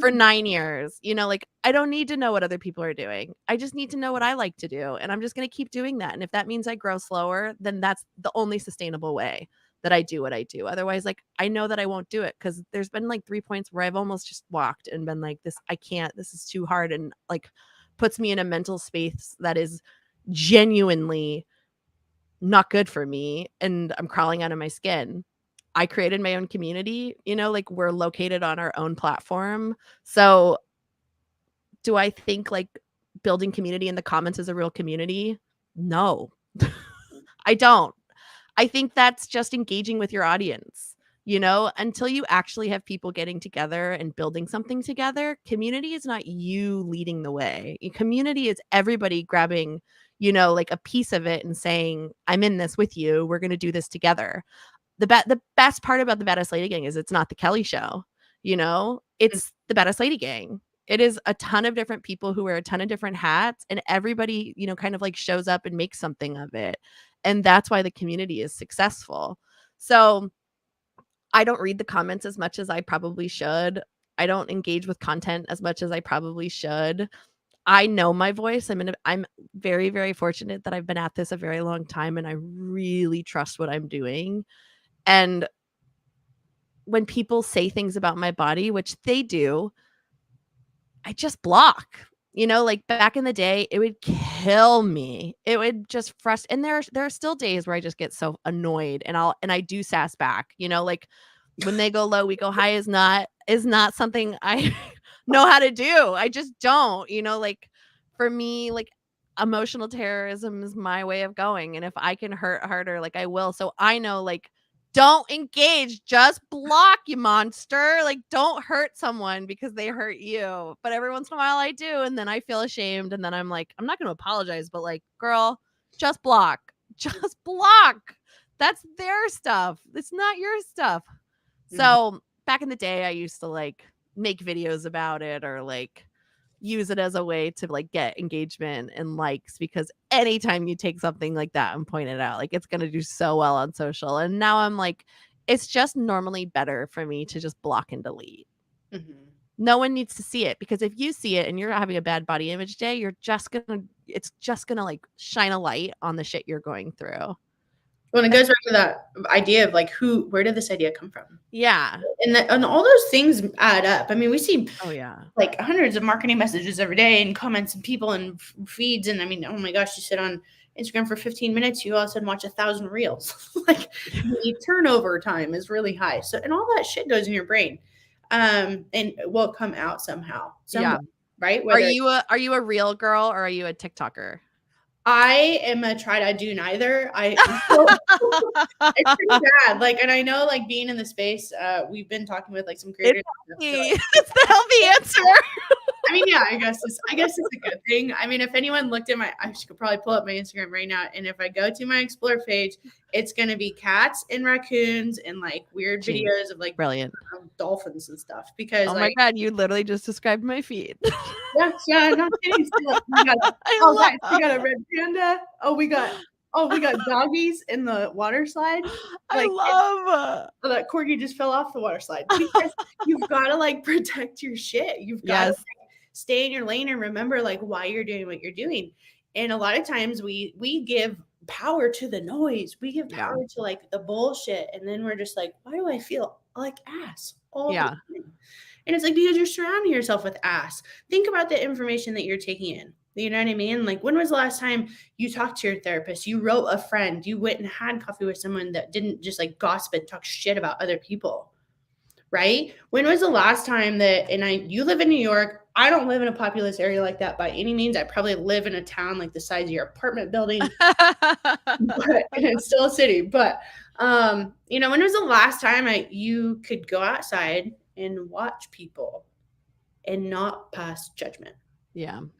for 9 years. Like I don't need to know what other people are doing. I just need to know what I like to do, and I'm just going to keep doing that. And if that means I grow slower, then that's the only sustainable way that I do what I do. Otherwise, like I know that I won't do it because there's been like 3 points where I've almost just walked and been like, this, I can't, this is too hard, and like puts me in a mental space that is genuinely not good for me, and I'm crawling out of my skin. I created my own community, like we're located on our own platform. So do I think like building community in the comments is a real community? No, I don't. I think that's just engaging with your audience. Until you actually have people getting together and building something together, community is not you leading the way. Community is everybody grabbing, like a piece of it and saying, I'm in this with you. We're going to do this together. The best part about the Badass Lady Gang is it's not the Kelly show. It's the Badass Lady Gang. It is a ton of different people who wear a ton of different hats, and everybody, kind of like shows up and makes something of it. And that's why the community is successful. So I don't read the comments as much as I probably should. I don't engage with content as much as I probably should. I know my voice. I'm very, very fortunate that I've been at this a very long time, and I really trust what I'm doing. And when people say things about my body, which they do, I just block. Like back in the day, it would kill me. It would just frustrate. And there are still days where I just get so annoyed, and I do sass back. Like when they go low, we go high is not something I know how to do. I just don't. Like for me, like emotional terrorism is my way of going, and if I can hurt harder, like I will. So I know, like, don't engage, just block, you monster. Like, don't hurt someone because they hurt you. But every once in a while I do, and then I feel ashamed, and then I'm like, I'm not going to apologize, but like, girl, just block. Just block. That's their stuff. It's not your stuff. So back in the day, I used to like make videos about it or like use it as a way to like get engagement and likes, because anytime you take something like that and point it out, like it's gonna do so well on social. And now I'm like, it's just normally better for me to just block and delete. Mhm. No one needs to see it, because if you see it and you're having a bad body image day, it's just gonna like shine a light on the shit you're going through. Well, it goes back to that idea of like where did this idea come from? Yeah. And all those things add up. I mean, we see Oh yeah. like hundreds of marketing messages every day and comments and people and feeds. And I mean, oh my gosh, you sit on Instagram for 15 minutes, you all of a sudden watch 1,000 reels. Like the turnover time is really high. So, and all that shit goes in your brain. And it will come out somehow. Yeah. Right? Are you a real girl or are you a TikToker? I am a try to do neither. It's pretty bad. Like, and I know, like, being in the space, we've been talking with like some creators. It's the healthy answer. I mean, yeah, I guess it's a good thing. I mean, if anyone looked at I could probably pull up my Instagram right now, and if I go to my explore page, it's gonna be cats and raccoons and like weird videos of like brilliant dolphins and stuff. Because oh my god, you literally just described my feed. Yeah, not kidding. So, we got a red panda. We got doggies in the water slide. Like, that corgi just fell off the water slide. Because you've got to like protect your shit. You've got to like, stay in your lane and remember like why you're doing what you're doing. And a lot of times we give power to the noise. We give power to like the bullshit, and then we're just like, why do I feel like ass all the time? And it's like, because you're surrounding yourself with ass. Think about the information that you're taking in. You know what I mean? Like, when was the last time you talked to your therapist? You wrote a friend. You went and had coffee with someone that didn't just like gossip and talk shit about other people, right? When was the last time that, you live in New York. I don't live in a populous area like that by any means. I probably live in a town like the size of your apartment building, and it's still a city. But, when was the last time you could go outside and watch people and not pass judgment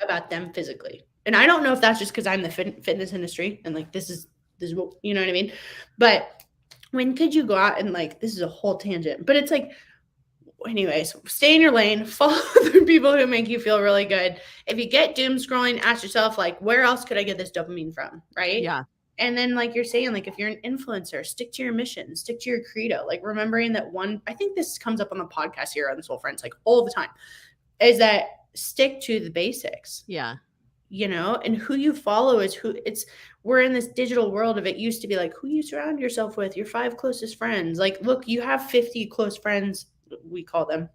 about them physically? And I don't know if that's just because I'm the fitness industry and like this is what, you know what I mean? But when could you go out and like, this is a whole tangent, but it's like, anyways, stay in your lane, follow the people who make you feel really good. If you get doom scrolling, ask yourself like, where else could I get this dopamine from? Right? Yeah. And then like you're saying, like if you're an influencer, stick to your mission, stick to your credo, like remembering that I think this comes up on the podcast here on the Swole Friends, like all the time, is that stick to the basics. Yeah. And who you follow is we're in this digital world of, it used to be like who you surround yourself with, your 5 closest friends. Like, look, you have 50 close friends, we call them,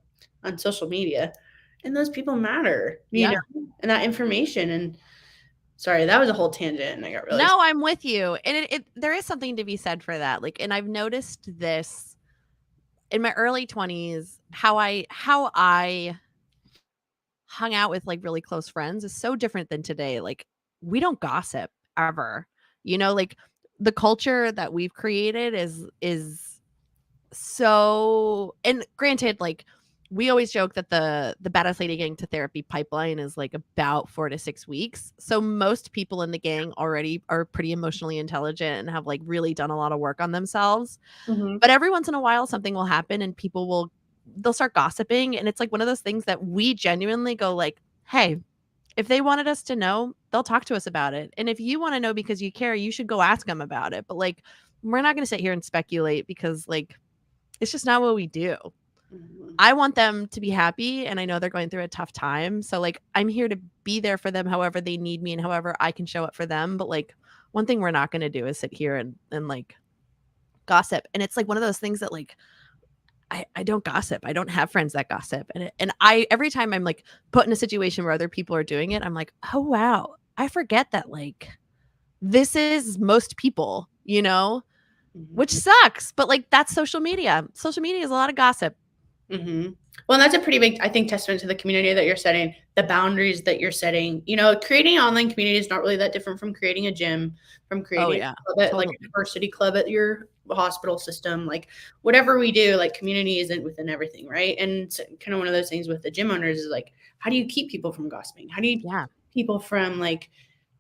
on social media, and those people matter, you know, and that information. And sorry, that was a whole tangent and I got really No, I'm with you. And there is something to be said for that. Like, and I've noticed this in my early 20s, how I hung out with like really close friends is so different than today. Like, we don't gossip ever. Like the culture that we've created is so, and granted, like we always joke that the baddest lady getting to therapy pipeline is like about 4 to 6 weeks. So most people in the gang already are pretty emotionally intelligent and have like really done a lot of work on themselves. Mm-hmm. But every once in a while something will happen and they'll start gossiping. And it's like one of those things that we genuinely go like, hey, if they wanted us to know, they'll talk to us about it. And if you want to know because you care, you should go ask them about it. But like, we're not going to sit here and speculate because like, it's just not what we do. Mm-hmm. I want them to be happy, and I know they're going through a tough time. So like, I'm here to be there for them however they need me and however I can show up for them. But like, one thing we're not going to do is sit here and like gossip. And it's like one of those things that like, I don't gossip. I don't have friends that gossip. And I, every time I'm like put in a situation where other people are doing it, I'm like, oh, wow. I forget that like, this is most people, which sucks. But like, that's social media. Social media is a lot of gossip. Mm-hmm. Well, that's a pretty big, I think, testament to the community that you're setting, the boundaries that you're setting. Creating an online community is not really that different from creating a gym, from creating a club at, like a diversity club at your hospital system. Like whatever we do, like community isn't within everything, right? And it's kind of one of those things with the gym owners is like, how do you keep people from gossiping? How do you keep people from like,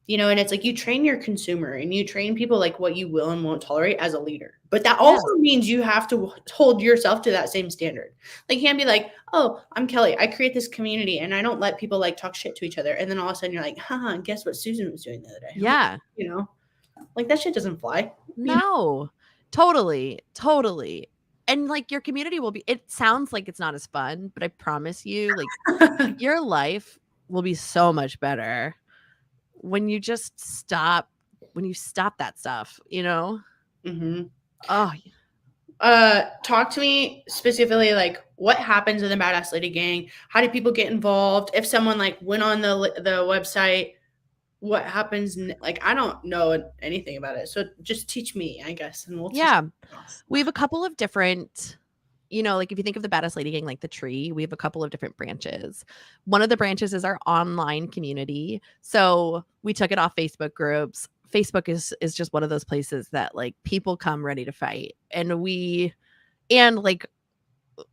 you know, and it's like you train your consumer and you train people like what you will and won't tolerate as a leader. But that Yeah. also means you have to hold yourself to that same standard. Like you can't be like, oh, I'm Kelly. I create this community and I don't let people like talk shit to each other. And then all of a sudden you're like, haha, guess what Susan was doing the other day? Yeah. You know, like that shit doesn't fly. No, totally, totally. And like your community will be, it sounds like it's not as fun, but I promise you, like your life will be so much better when you just stop, when you stop that stuff, you know? Mm-hmm. Oh, Talk to me specifically, like what happens in the Badass Lady Gang? How do people get involved? If someone like went on the website, what happens? Like I don't know anything about it, so just teach me, I guess, and we'll yeah. We have a couple of different, you know, like if you think of the Badass Lady Gang, like the tree, we have a couple of different branches. One of the branches is our online community. So we took it off Facebook groups. Facebook is just one of those places that like people come ready to fight. And like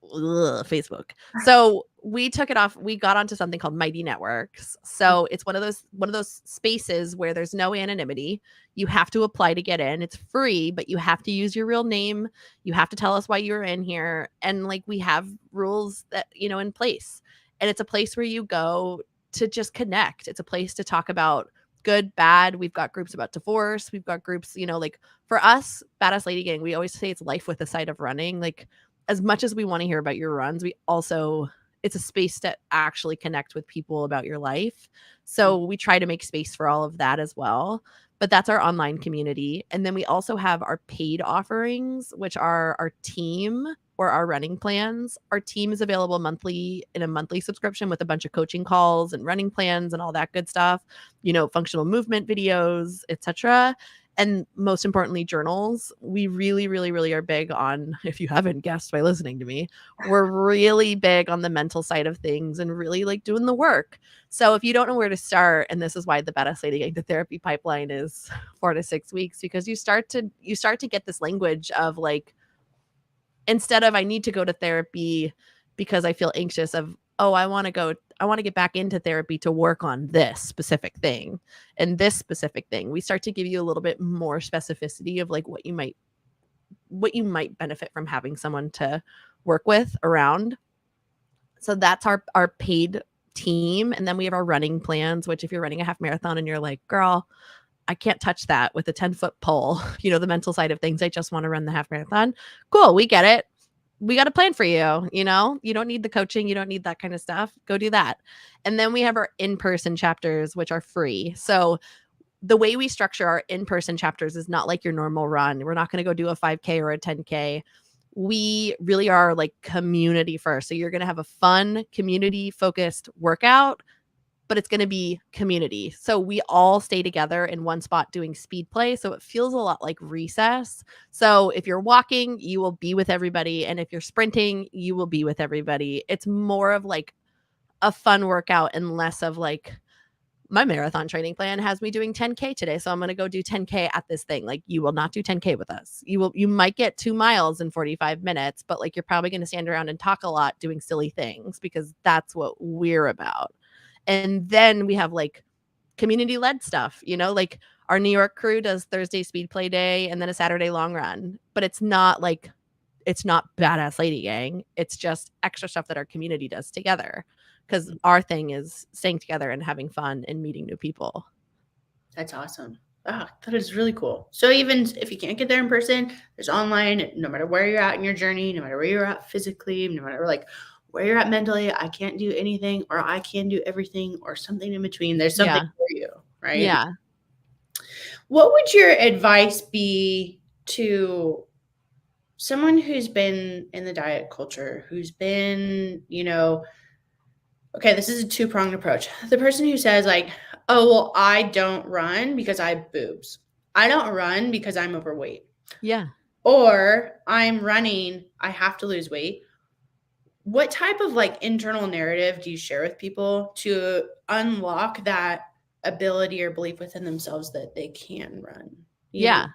Facebook. So we took it off. We got onto something called Mighty Networks. So it's one of those spaces where there's no anonymity. You have to apply to get in. It's free, but you have to use your real name. You have to tell us why you're in here. And like we have rules that, you know, in place. And it's a place where you go to just connect. It's a place to talk about good, bad. We've got groups about divorce. We've got groups, you know, like for us, Badass Lady Gang, we always say it's life with a side of running. Like as much as we want to hear about your runs, it's a space to actually connect with people about your life. So we try to make space for all of that as well. But that's our online community. And then we also have our paid offerings, which are our team or our running plans. Our team is available monthly in a monthly subscription with a bunch of coaching calls and running plans and all that good stuff, you know, functional movement videos, etc. And most importantly, journals. We really, really, really are big on, if you haven't guessed by listening to me, we're really big on the mental side of things and really like doing the work. So if you don't know where to start, and this is why the Badass Lady Gang, the therapy pipeline is 4 to 6 weeks, because you start to get this language of like, instead of I need to go to therapy because I feel anxious, of, oh, I want to get back into therapy to work on this specific thing and this specific thing. We start to give you a little bit more specificity of like what you might benefit from having someone to work with around. So that's our paid team. And then we have our running plans, which if you're running a half marathon and you're like, girl, I can't touch that with a 10-foot pole, you know, the mental side of things, I just want to run the half marathon. Cool. We get it. We got a plan for you. You know, you don't need the coaching. You don't need that kind of stuff. Go do that. And then we have our in-person chapters, which are free. So the way we structure our in-person chapters is not like your normal run. We're not going to go do a 5K or a 10K. We really are like community first. So you're going to have a fun, community focused workout, but it's going to be community. So we all stay together in one spot doing speed play. So it feels a lot like recess. So if you're walking, you will be with everybody. And if you're sprinting, you will be with everybody. It's more of like a fun workout and less of like, my marathon training plan has me doing 10K today. So I'm going to go do 10K at this thing. Like you will not do 10K with us. You might get 2 miles in 45 minutes, but like you're probably going to stand around and talk a lot doing silly things because that's what we're about. And then we have like community led stuff, you know, like our New York crew does Thursday speed play day and then a Saturday long run, but it's not Badass Lady Gang. It's just extra stuff that our community does together because our thing is staying together and having fun and meeting new people. That's awesome. Ah, that is really cool. So even if you can't get there in person, there's online, no matter where you're at in your journey, no matter where you're at physically, no matter like where you're at mentally, I can't do anything or I can do everything or something in between. There's something for you, right? Yeah. What would your advice be to someone who's been in the diet culture, who's been, you know, okay, this is a two-pronged approach. The person who says like, oh, well, I don't run because I have boobs. I don't run because I'm overweight. Yeah. Or I'm running, I have to lose weight. What type of like internal narrative do you share with people to unlock that ability or belief within themselves that they can run? You know?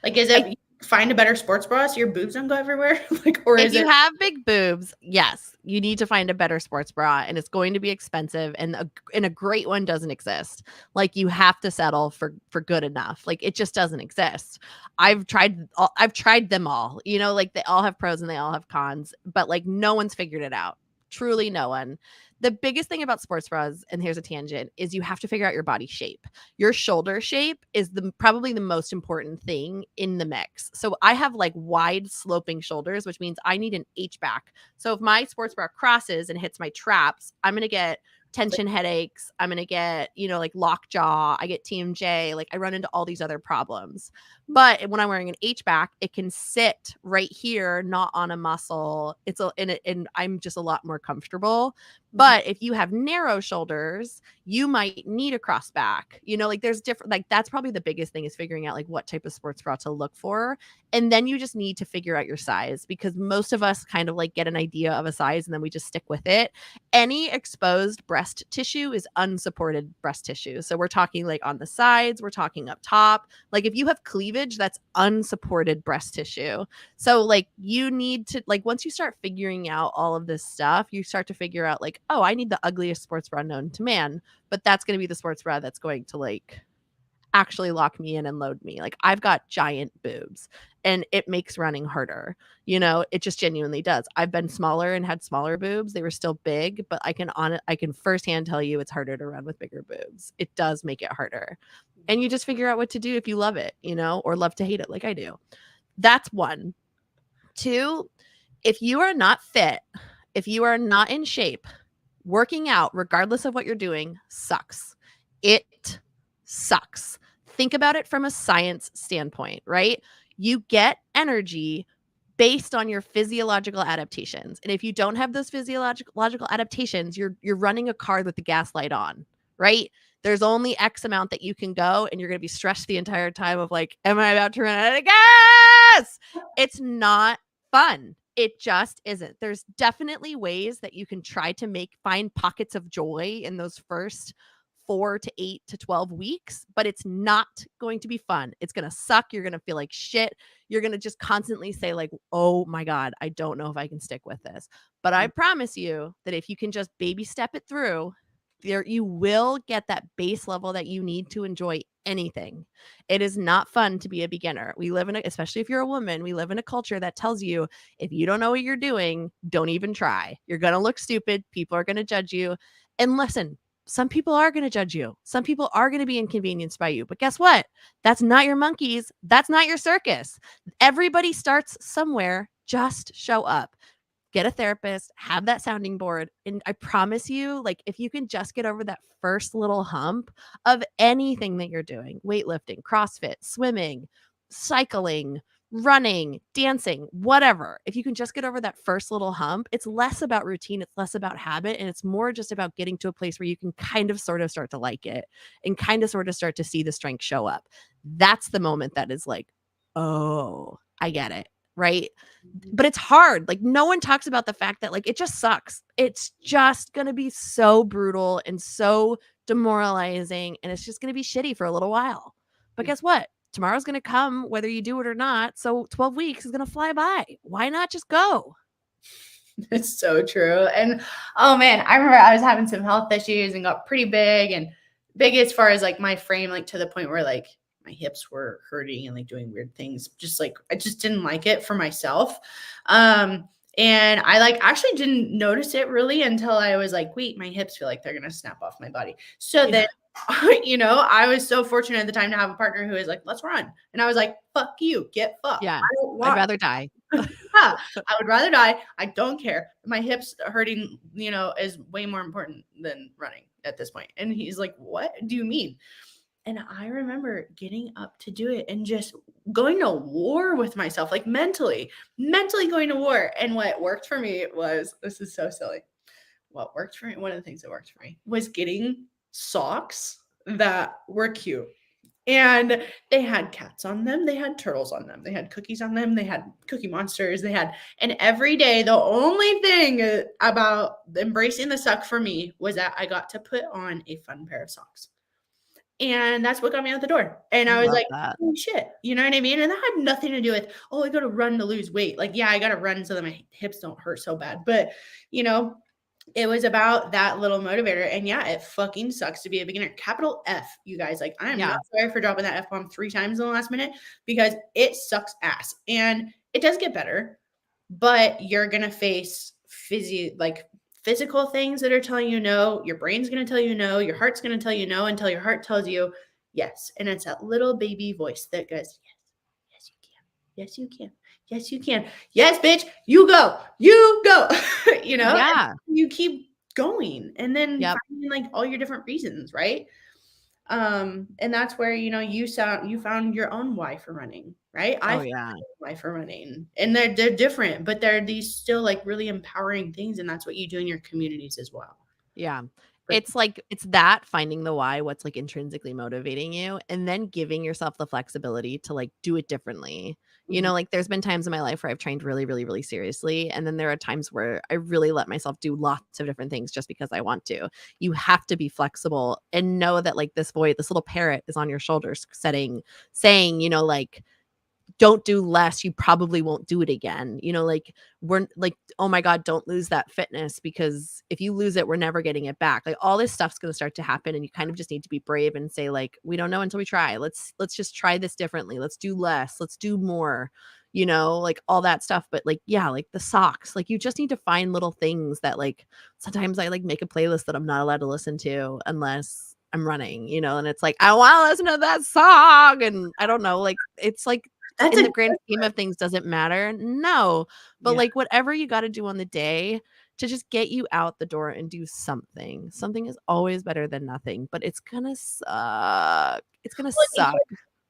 Like, is it find a better sports bra so your boobs don't go everywhere? Like, or If is you it have big boobs, yes, you need to find a better sports bra, and it's going to be expensive, and a great one doesn't exist. Like, you have to settle for good enough. Like, it just doesn't exist. I've tried them all. You know, like, they all have pros and they all have cons, but like, no one's figured it out. Truly no one. The biggest thing about sports bras, and here's a tangent, is you have to figure out your body shape. Your shoulder shape is probably the most important thing in the mix. So I have like wide sloping shoulders, which means I need an H back. So if my sports bra crosses and hits my traps, I'm going to get tension headaches. I'm going to get, like lockjaw. I get TMJ. Like, I run into all these other problems. But when I'm wearing an H back, it can sit right here, not on a muscle. And I'm just a lot more comfortable. But if you have narrow shoulders, you might need a cross back. Like, there's different, like, that's probably the biggest thing, is figuring out like what type of sports bra to look for. And then you just need to figure out your size, because most of us kind of like get an idea of a size and then we just stick with it. Any exposed breast tissue is unsupported breast tissue. So we're talking like on the sides, we're talking up top. Like, if you have cleavage, that's unsupported breast tissue. So like, you need to, like, once you start figuring out all of this stuff, you start to figure out like, oh, I need the ugliest sports bra known to man, but that's going to be the sports bra that's going to like actually lock me in and load me. Like, I've got giant boobs and it makes running harder. It just genuinely does. I've been smaller and had smaller boobs. They were still big, but I can firsthand tell you it's harder to run with bigger boobs. It does make it harder. And you just figure out what to do if you love it, or love to hate it like I do. That's one. Two, if you are not fit, if you are not in shape, working out, regardless of what you're doing, sucks. It sucks. Think about it from a science standpoint, right? You get energy based on your physiological adaptations. And if you don't have those physiological adaptations, you're running a car with the gas light on, right? There's only X amount that you can go, and you're going to be stressed the entire time of like, am I about to run out of gas? It's not fun. It just isn't. There's definitely ways that you can try to find pockets of joy in those first 4 to 8 to 12 weeks, but it's not going to be fun. It's going to suck. You're going to feel like shit. You're going to just constantly say like, oh my God, I don't know if I can stick with this. But I promise you that if you can just baby step it through, you will get that base level that you need to enjoy anything. It is not fun to be a beginner. We live especially if you're a woman, we live in a culture that tells you if you don't know what you're doing, don't even try. You're going to look stupid. People are going to judge you. And listen, some people are going to judge you. Some people are going to be inconvenienced by you. But guess what? That's not your monkeys. That's not your circus. Everybody starts somewhere. Just show up. Get a therapist, have that sounding board. And I promise you, like, if you can just get over that first little hump of anything that you're doing, weightlifting, CrossFit, swimming, cycling, running, dancing, whatever, if you can just get over that first little hump, it's less about routine, it's less about habit, and it's more just about getting to a place where you can kind of sort of start to like it and kind of sort of start to see the strength show up. That's the moment that is like, oh, I get it. Right. But it's hard. Like, no one talks about the fact that like, it just sucks. It's just going to be so brutal and so demoralizing. And it's just going to be shitty for a little while. But guess what? Tomorrow's going to come whether you do it or not. So 12 weeks is going to fly by. Why not just go? It's so true. And oh man, I remember I was having some health issues and got pretty big as far as like my frame, like to the point where like my hips were hurting and like doing weird things. Just like, I just didn't like it for myself. And I like actually didn't notice it really until I was like, wait, my hips feel like they're going to snap off my body. So then, I was so fortunate at the time to have a partner who was like, let's run. And I was like, fuck you, get fucked. Yeah. I'd rather die. Yeah, I would rather die. I don't care. My hips hurting, is way more important than running at this point. And he's like, what do you mean? And I remember getting up to do it and just going to war with myself, like mentally going to war. And what worked for me this is so silly. One of the things that worked for me was getting socks that were cute. And they had cats on them. They had turtles on them. They had cookies on them. They had Cookie Monsters. And every day, the only thing about embracing the suck for me was that I got to put on a fun pair of socks. And that's what got me out the door. And I I was love like, that. "Holy shit." You know what I mean? And that had nothing to do with, "Oh, I gotta run to lose weight." Like, yeah, I gotta run so that my hips don't hurt so bad. But, you know, it was about that little motivator. And yeah, it fucking sucks to be a beginner. Capital F, you guys. Like, I am not Yeah. sorry for dropping that F bomb 3 times in the last minute because it sucks ass. And it does get better, but you're gonna face physical things that are telling you no. Your brain's gonna tell you no. Your heart's gonna tell you no until your heart tells you yes. And it's that little baby voice that goes, yes, you can. Yes, you can. Yes, you can. Yes, bitch, you go. You go. You know, Yeah. and you keep going and then Yep. finding like all your different reasons, right? And that's where, you know, you found your own why for running, right? I Oh, found yeah. my own why for running. And they're different, but they're these still like really empowering things. And that's what you do in your communities as well. Yeah. For It's like it's that finding the why, what's like intrinsically motivating you, and then giving yourself the flexibility to like do it differently. You Mhm. know, like there's been times in my life where I've trained really, really, really seriously. And then there are times where I really let myself do lots of different things just because I want to. You have to be flexible and know that like this voice, this little parrot is on your shoulders saying, you know, like don't do less, you probably won't do it again. You know, like we're like, oh my God, don't lose that fitness because if you lose it, we're never getting it back. Like all this stuff's going to start to happen and you kind of just need to be brave and say like, we don't know until we try. Let's just try this differently. Let's do less. Let's do more. You know, like all that stuff. But like, yeah, like the socks, like you just need to find little things that like sometimes I like make a playlist that I'm not allowed to listen to unless I'm running, you know, and it's like, I want to listen to that song. And I don't know, like it's like That's in a the grand scheme of things, does it matter? No. But, yeah. like, whatever you gotta do on the day to just get you out the door and do something. Something is always better than nothing, but it's gonna suck. It's gonna Well, suck.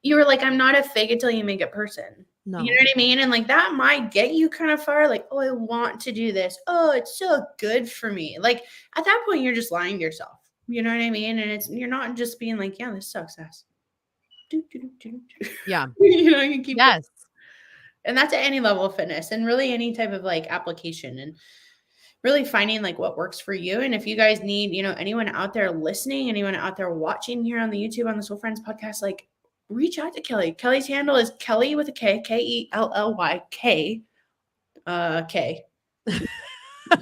you were like, I'm not a fake it till you make it person. You know No. what I mean? And like that might get you kind of far, like, oh, I want to do this. Oh, it's so good for me. Like at that point, you're just lying to yourself. You know what I mean? And you're not just being like, yeah, this sucks ass. Do, do, do, do, do. Yeah. You know, you keep going. Yes. And that's at any level of fitness and really any type of like application and really finding like what works for you. And if you guys need, you know, anyone out there listening, anyone out there watching here on the YouTube on the Soul Friends podcast, like reach out to Kelly. Kelly's handle is Kelly with a K, Kellyk, K. No,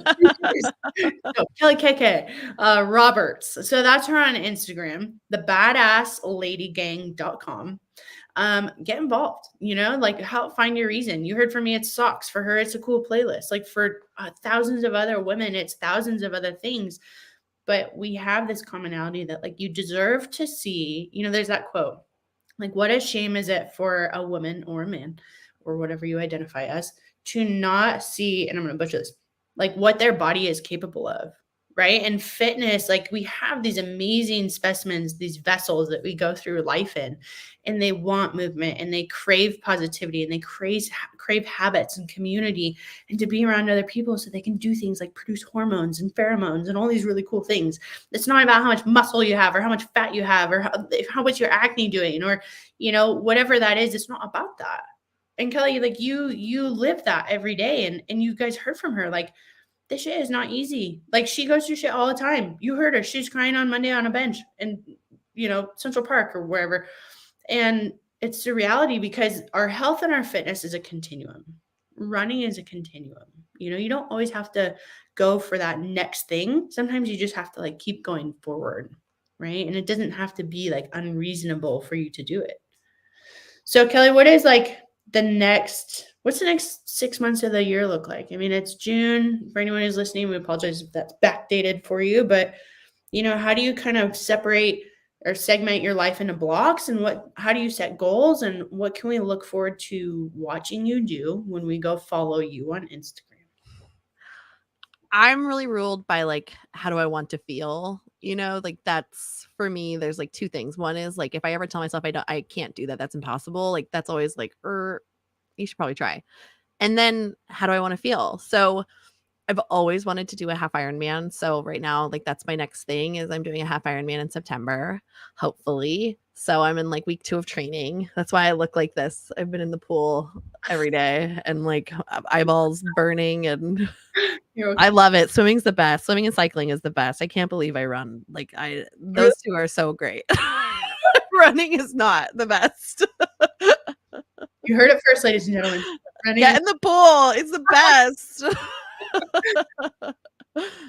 Kelly KK Roberts. So that's her on Instagram, thebadassladygang.com. Get involved, you know, like find your reason. You heard from me, it's socks. For her, it's a cool playlist. Like for thousands of other women, it's thousands of other things. But we have this commonality that like you deserve to see, you know, there's that quote, like, what a shame is it for a woman or a man or whatever you identify as to not see, and I'm going to butcher this, like what their body is capable of, right? And fitness, like we have these amazing specimens, these vessels that we go through life in, and they want movement and they crave positivity and they crave habits and community and to be around other people so they can do things like produce hormones and pheromones and all these really cool things. It's not about how much muscle you have or how much fat you have or how much your acne doing or, you know, whatever that is. It's not about that. And Kelly, like you live that every day. And you guys heard from her, like, this shit is not easy. Like she goes through shit all the time. You heard her. She's crying on Monday on a bench in, you know, Central Park or wherever. And it's the reality because our health and our fitness is a continuum. Running is a continuum. You know, you don't always have to go for that next thing. Sometimes you just have to like keep going forward, right? And it doesn't have to be like unreasonable for you to do it. So Kelly, what's the next 6 months of the year look like? I mean, it's June. For anyone who's listening, we apologize if that's backdated for you, but you know, how do you kind of separate or segment your life into blocks and how do you set goals and what can we look forward to watching you do when we go follow you on Instagram? I'm really ruled by like how do I want to feel? You know, like that's for me, there's like two things. One is like if I ever tell myself I can't do that, that's impossible. Like that's always like, you should probably try. And then how do I want to feel? So I've always wanted to do a half Ironman. So right now, like that's my next thing is I'm doing a half Ironman in September, hopefully. So I'm in like week 2 of training. That's why I look like this. I've been in the pool every day and like eyeballs burning and You're I love it. Swimming's the best. Swimming and cycling is the best. I can't believe I run. Like those two are so great. Running is not the best. You heard it first, ladies and gentlemen. Running Get in the pool. It's the best.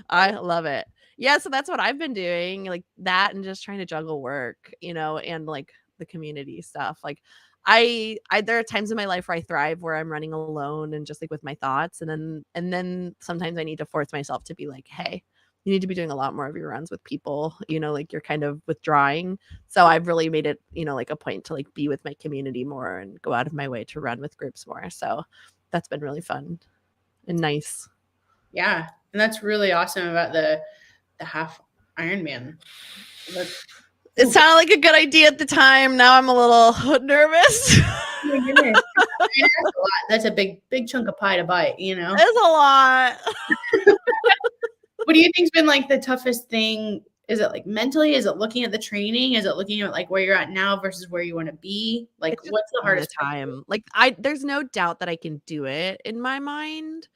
I love it. Yeah, so that's what I've been doing, like that and just trying to juggle work, and like the community stuff. Like I there are times in my life where I thrive where I'm running alone and just like with my thoughts and then sometimes I need to force myself to be like, "Hey, you need to be doing a lot more of your runs with people, like you're kind of withdrawing." So I've really made it, like a point to like be with my community more and go out of my way to run with groups more. So that's been really fun and nice. Yeah, and that's really awesome about the half Ironman. It sounded like a good idea at the time. Now I'm a little nervous. Oh my goodness. That's a lot. That's a big chunk of pie to bite, It's a lot. What do you think's been like the toughest thing? Is it like mentally? Is it looking at the training? Is it looking at like where you're at now versus where you want to be? Like what's the hardest time? Like there's no doubt that I can do it in my mind.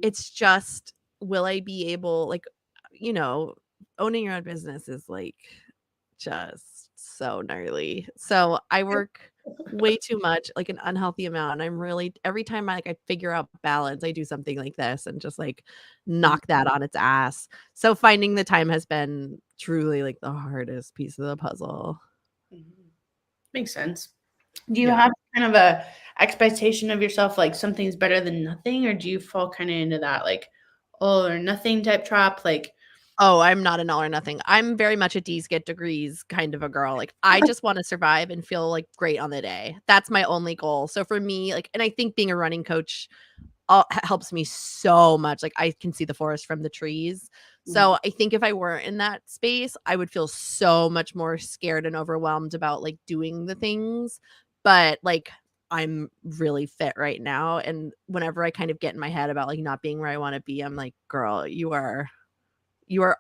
It's just, will I be able, like, owning your own business is like just so gnarly. So I work way too much, like an unhealthy amount. And I'm really, every time I figure out balance, I do something like this and just like knock that on its ass. So finding the time has been truly like the hardest piece of the puzzle. Makes sense. Do you have kind of a expectation of yourself, like something's better than nothing, or do you fall kind of into that like all or nothing type trap? Like, oh, I'm not an all or nothing. I'm very much a D's get degrees kind of a girl. Like I just want to survive and feel like great on the day. That's my only goal. So for me, like, and I think being a running coach helps me so much. Like I can see the forest from the trees. So I think if I weren't in that space, I would feel so much more scared and overwhelmed about like doing the things. But like I'm really fit right now. And whenever I kind of get in my head about like not being where I want to be, I'm like, girl, you are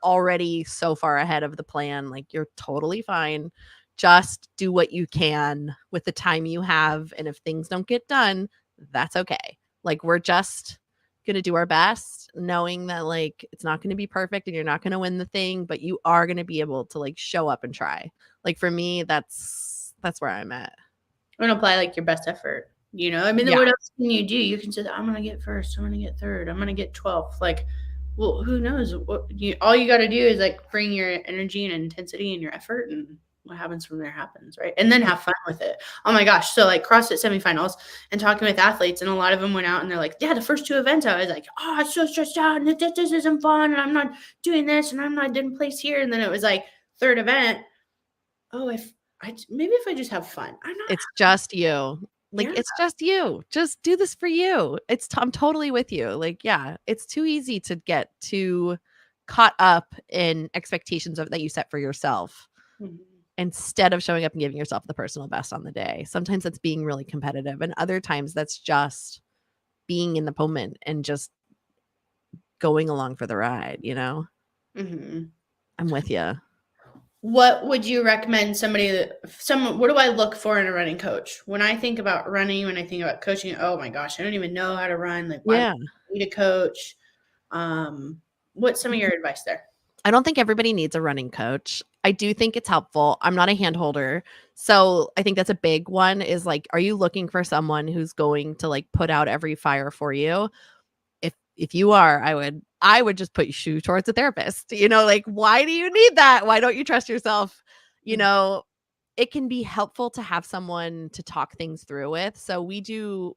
already so far ahead of the plan. Like you're totally fine. Just do what you can with the time you have. And if things don't get done, that's okay. Like we're just going to do our best, knowing that like it's not going to be perfect and you're not going to win the thing, but you are going to be able to like show up and try. Like for me, that's where I'm at. I'm gonna apply like your best effort. I mean, what else can you do? You can say, I'm gonna get first, I'm gonna get third, I'm gonna get 12th. Like, well, who knows? All you got to do is like bring your energy and intensity and your effort, and what happens from there happens, right? And then have fun with it. Oh my gosh! So like CrossFit semifinals and talking with athletes, and a lot of them went out and they're like, yeah, the first 2 events I was like, oh, I'm so stressed out, and this isn't fun, and I'm not doing this, and I'm not didn't place here, and then it was like 3rd event. Oh, if I just have fun. It's just you. Like, it's just you. Just do this for you. I'm totally with you. Like, yeah, it's too easy to get too caught up in expectations that you set for yourself instead of showing up and giving yourself the personal best on the day. Sometimes that's being really competitive, and other times that's just being in the moment and just going along for the ride, I'm with you. What would you recommend what do I look for in a running coach? When I think about running, when I think about coaching, oh my gosh, I don't even know how to run. Like, why do I need a coach? What's some of your advice there? I don't think everybody needs a running coach. I do think it's helpful. I'm not a hand holder. So I think that's a big one is like, are you looking for someone who's going to like put out every fire for you? If you are, I would just put you towards a therapist, like, why do you need that? Why don't you trust yourself? It can be helpful to have someone to talk things through with. So we do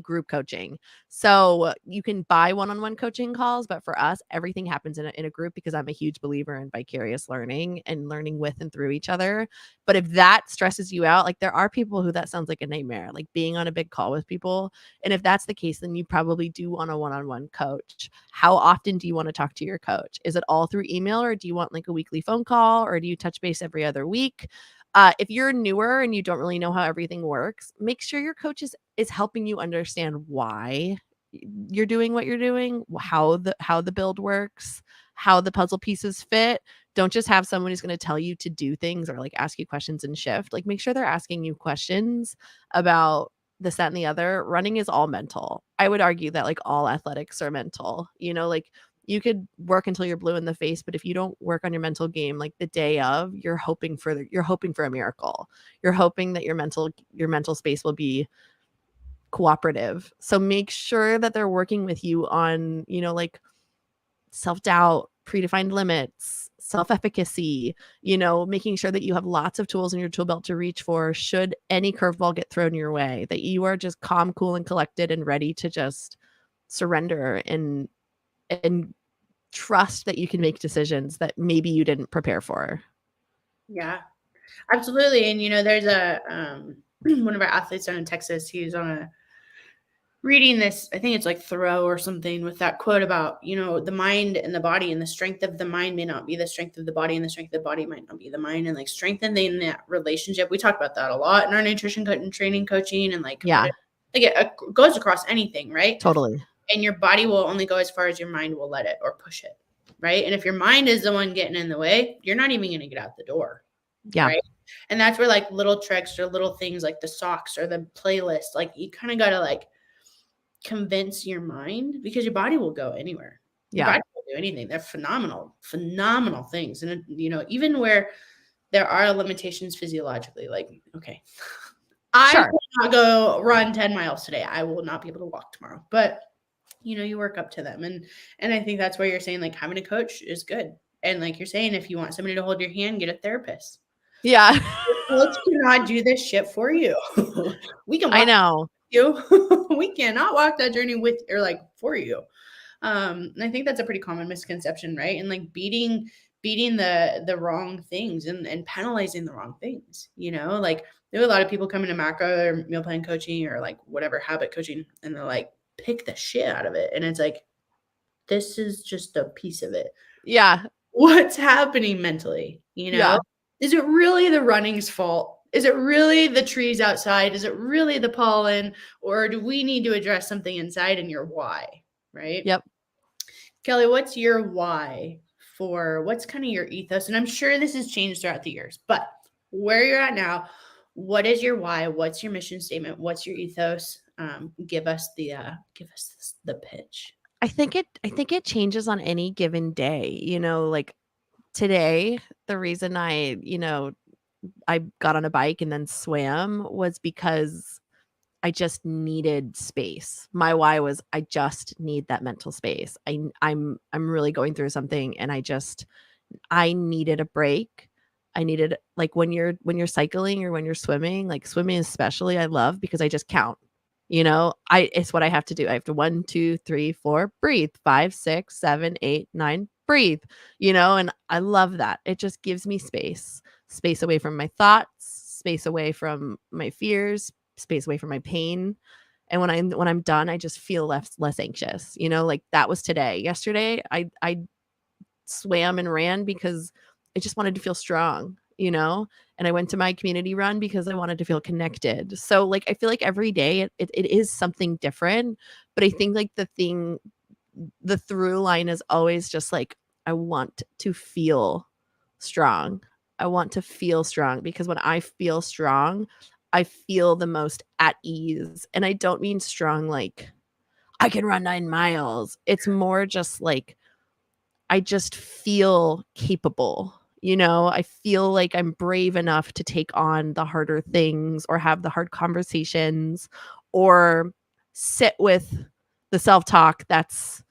group coaching. So you can buy one-on-one coaching calls, but for us, everything happens in a group because I'm a huge believer in vicarious learning and learning with and through each other. But if that stresses you out, like there are people who that sounds like a nightmare, like being on a big call with people. And if that's the case, then you probably do want a one-on-one coach. How often do you want to talk to your coach? Is it all through email, or do you want like a weekly phone call, or do you touch base every other week? If you're newer and you don't really know how everything works, make sure your coach is helping you understand why you're doing what you're doing, how the build works, how the puzzle pieces fit. Don't just have someone who's going to tell you to do things or like ask you questions and shift. Like make sure they're asking you questions about this, that, and the other. Running is all mental. I would argue that like all athletics are mental, like you could work until you're blue in the face, but if you don't work on your mental game, like the day of, you're hoping for a miracle. You're hoping that your mental space will be cooperative. So make sure that they're working with you on, like self-doubt, predefined limits, self-efficacy, making sure that you have lots of tools in your tool belt to reach for should any curveball get thrown your way, that you are just calm, cool, and collected and ready to just surrender and trust that you can make decisions that maybe you didn't prepare for. Yeah, absolutely. And, there's a one of our athletes down in Texas, he's on a reading this, I think it's like Thoreau or something, with that quote about, the mind and the body, and the strength of the mind may not be the strength of the body, and the strength of the body might not be the mind, and like strengthening that relationship. We talk about that a lot in our nutrition and training coaching, and like, Yeah, like it goes across anything, right? totally. And your body will only go as far as your mind will let it or push it, right? And if your mind is the one getting in the way, you're not even going to get out the door. Yeah. Right. And that's where like little tricks or little things like the socks or the playlist, like you kind of got to like convince your mind, because your body will go anywhere. Your body will do anything. They're phenomenal things. And, even where there are limitations physiologically, like, okay, I will not go run 10 miles today. I will not be able to walk tomorrow. But, you work up to them. And I think that's where you're saying, like, having a coach is good. And like you're saying, if you want somebody to hold your hand, get a therapist. Yeah. Coach cannot do this shit for you. We can walk, I know. you. We cannot walk that journey with or like for you. And I think that's a pretty common misconception, right? And like beating the wrong things and penalizing the wrong things, like there are a lot of people coming to macro or meal plan coaching or like whatever habit coaching, and they're like, pick the shit out of it. And it's like, this is just a piece of it. Yeah. What's happening mentally? Yeah. Is it really the running's fault? Is it really the trees outside? Is it really the pollen? Or do we need to address something inside and your why? Right? Yep. Kelly, what's your why for what's kind of your ethos? And I'm sure this has changed throughout the years, but where you're at now, what is your why? What's your mission statement? What's your ethos? Give us the pitch. I think it changes on any given day, like today, the reason I got on a bike and then swam was because I just needed space. My why was I just need that mental space. I'm really going through something and I needed a break. I needed, like, when you're cycling or when you're swimming, like swimming especially, I love because I just count. It's what I have to do. I have to 1, 2, 3, 4, breathe, 5, 6, 7, 8, 9, breathe, and I love that. It just gives me space away from my thoughts, space away from my fears, space away from my pain. And when I'm done, I just feel less anxious, like that was today. Yesterday, I swam and ran because I just wanted to feel strong, and I went to my community run because I wanted to feel connected. So like, I feel like every day it is something different, but I think like the through line is always just like, I want to feel strong. I want to feel strong because when I feel strong, I feel the most at ease. And I don't mean strong like I can run 9 miles. It's more just like I just feel capable. I feel like I'm brave enough to take on the harder things or have the hard conversations or sit with the self-talk that's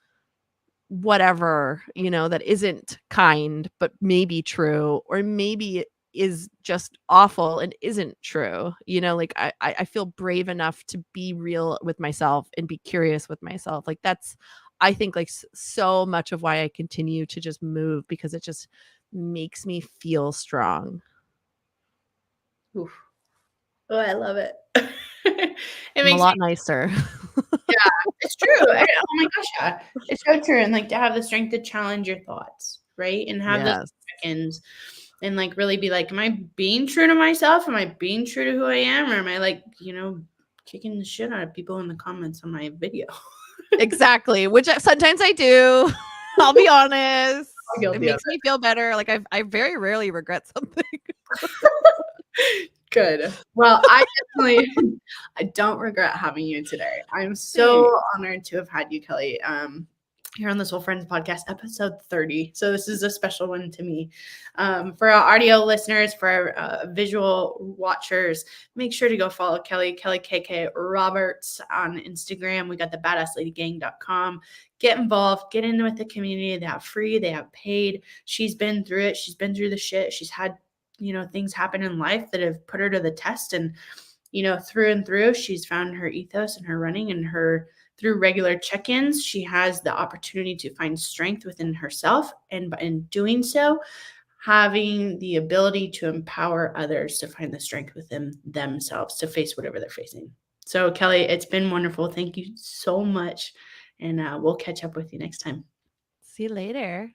whatever, that isn't kind, but maybe true, or maybe is just awful and isn't true. Like I feel brave enough to be real with myself and be curious with myself. Like that's, I think, like so much of why I continue to just move, because it just makes me feel strong. Oof. Oh, I love it. It makes a lot nicer. Yeah, it's true. Oh my gosh, yeah. It's so true. And like to have the strength to challenge your thoughts, right? And have those seconds and like really be like, am I being true to myself? Am I being true to who I am? Or am I like, kicking the shit out of people in the comments on my video? Exactly. Which sometimes I do. I'll be honest. It makes me feel better. Like I very rarely regret something. Good. Well, I don't regret having you today. I'm so honored to have had you, Kelly. here on the Swole Friends podcast, episode 30. So this is a special one to me. For our audio listeners, for our visual watchers, make sure to go follow Kelly KK Roberts on Instagram. We got the badassladygang.com. Get involved, get in with the community. They have free, they have paid. She's been through it. She's been through the shit. She's had, things happen in life that have put her to the test. And, through and through, she's found her ethos and her running and through regular check-ins, she has the opportunity to find strength within herself. And in doing so, having the ability to empower others to find the strength within themselves to face whatever they're facing. So, Kelly, it's been wonderful. Thank you so much. And we'll catch up with you next time. See you later.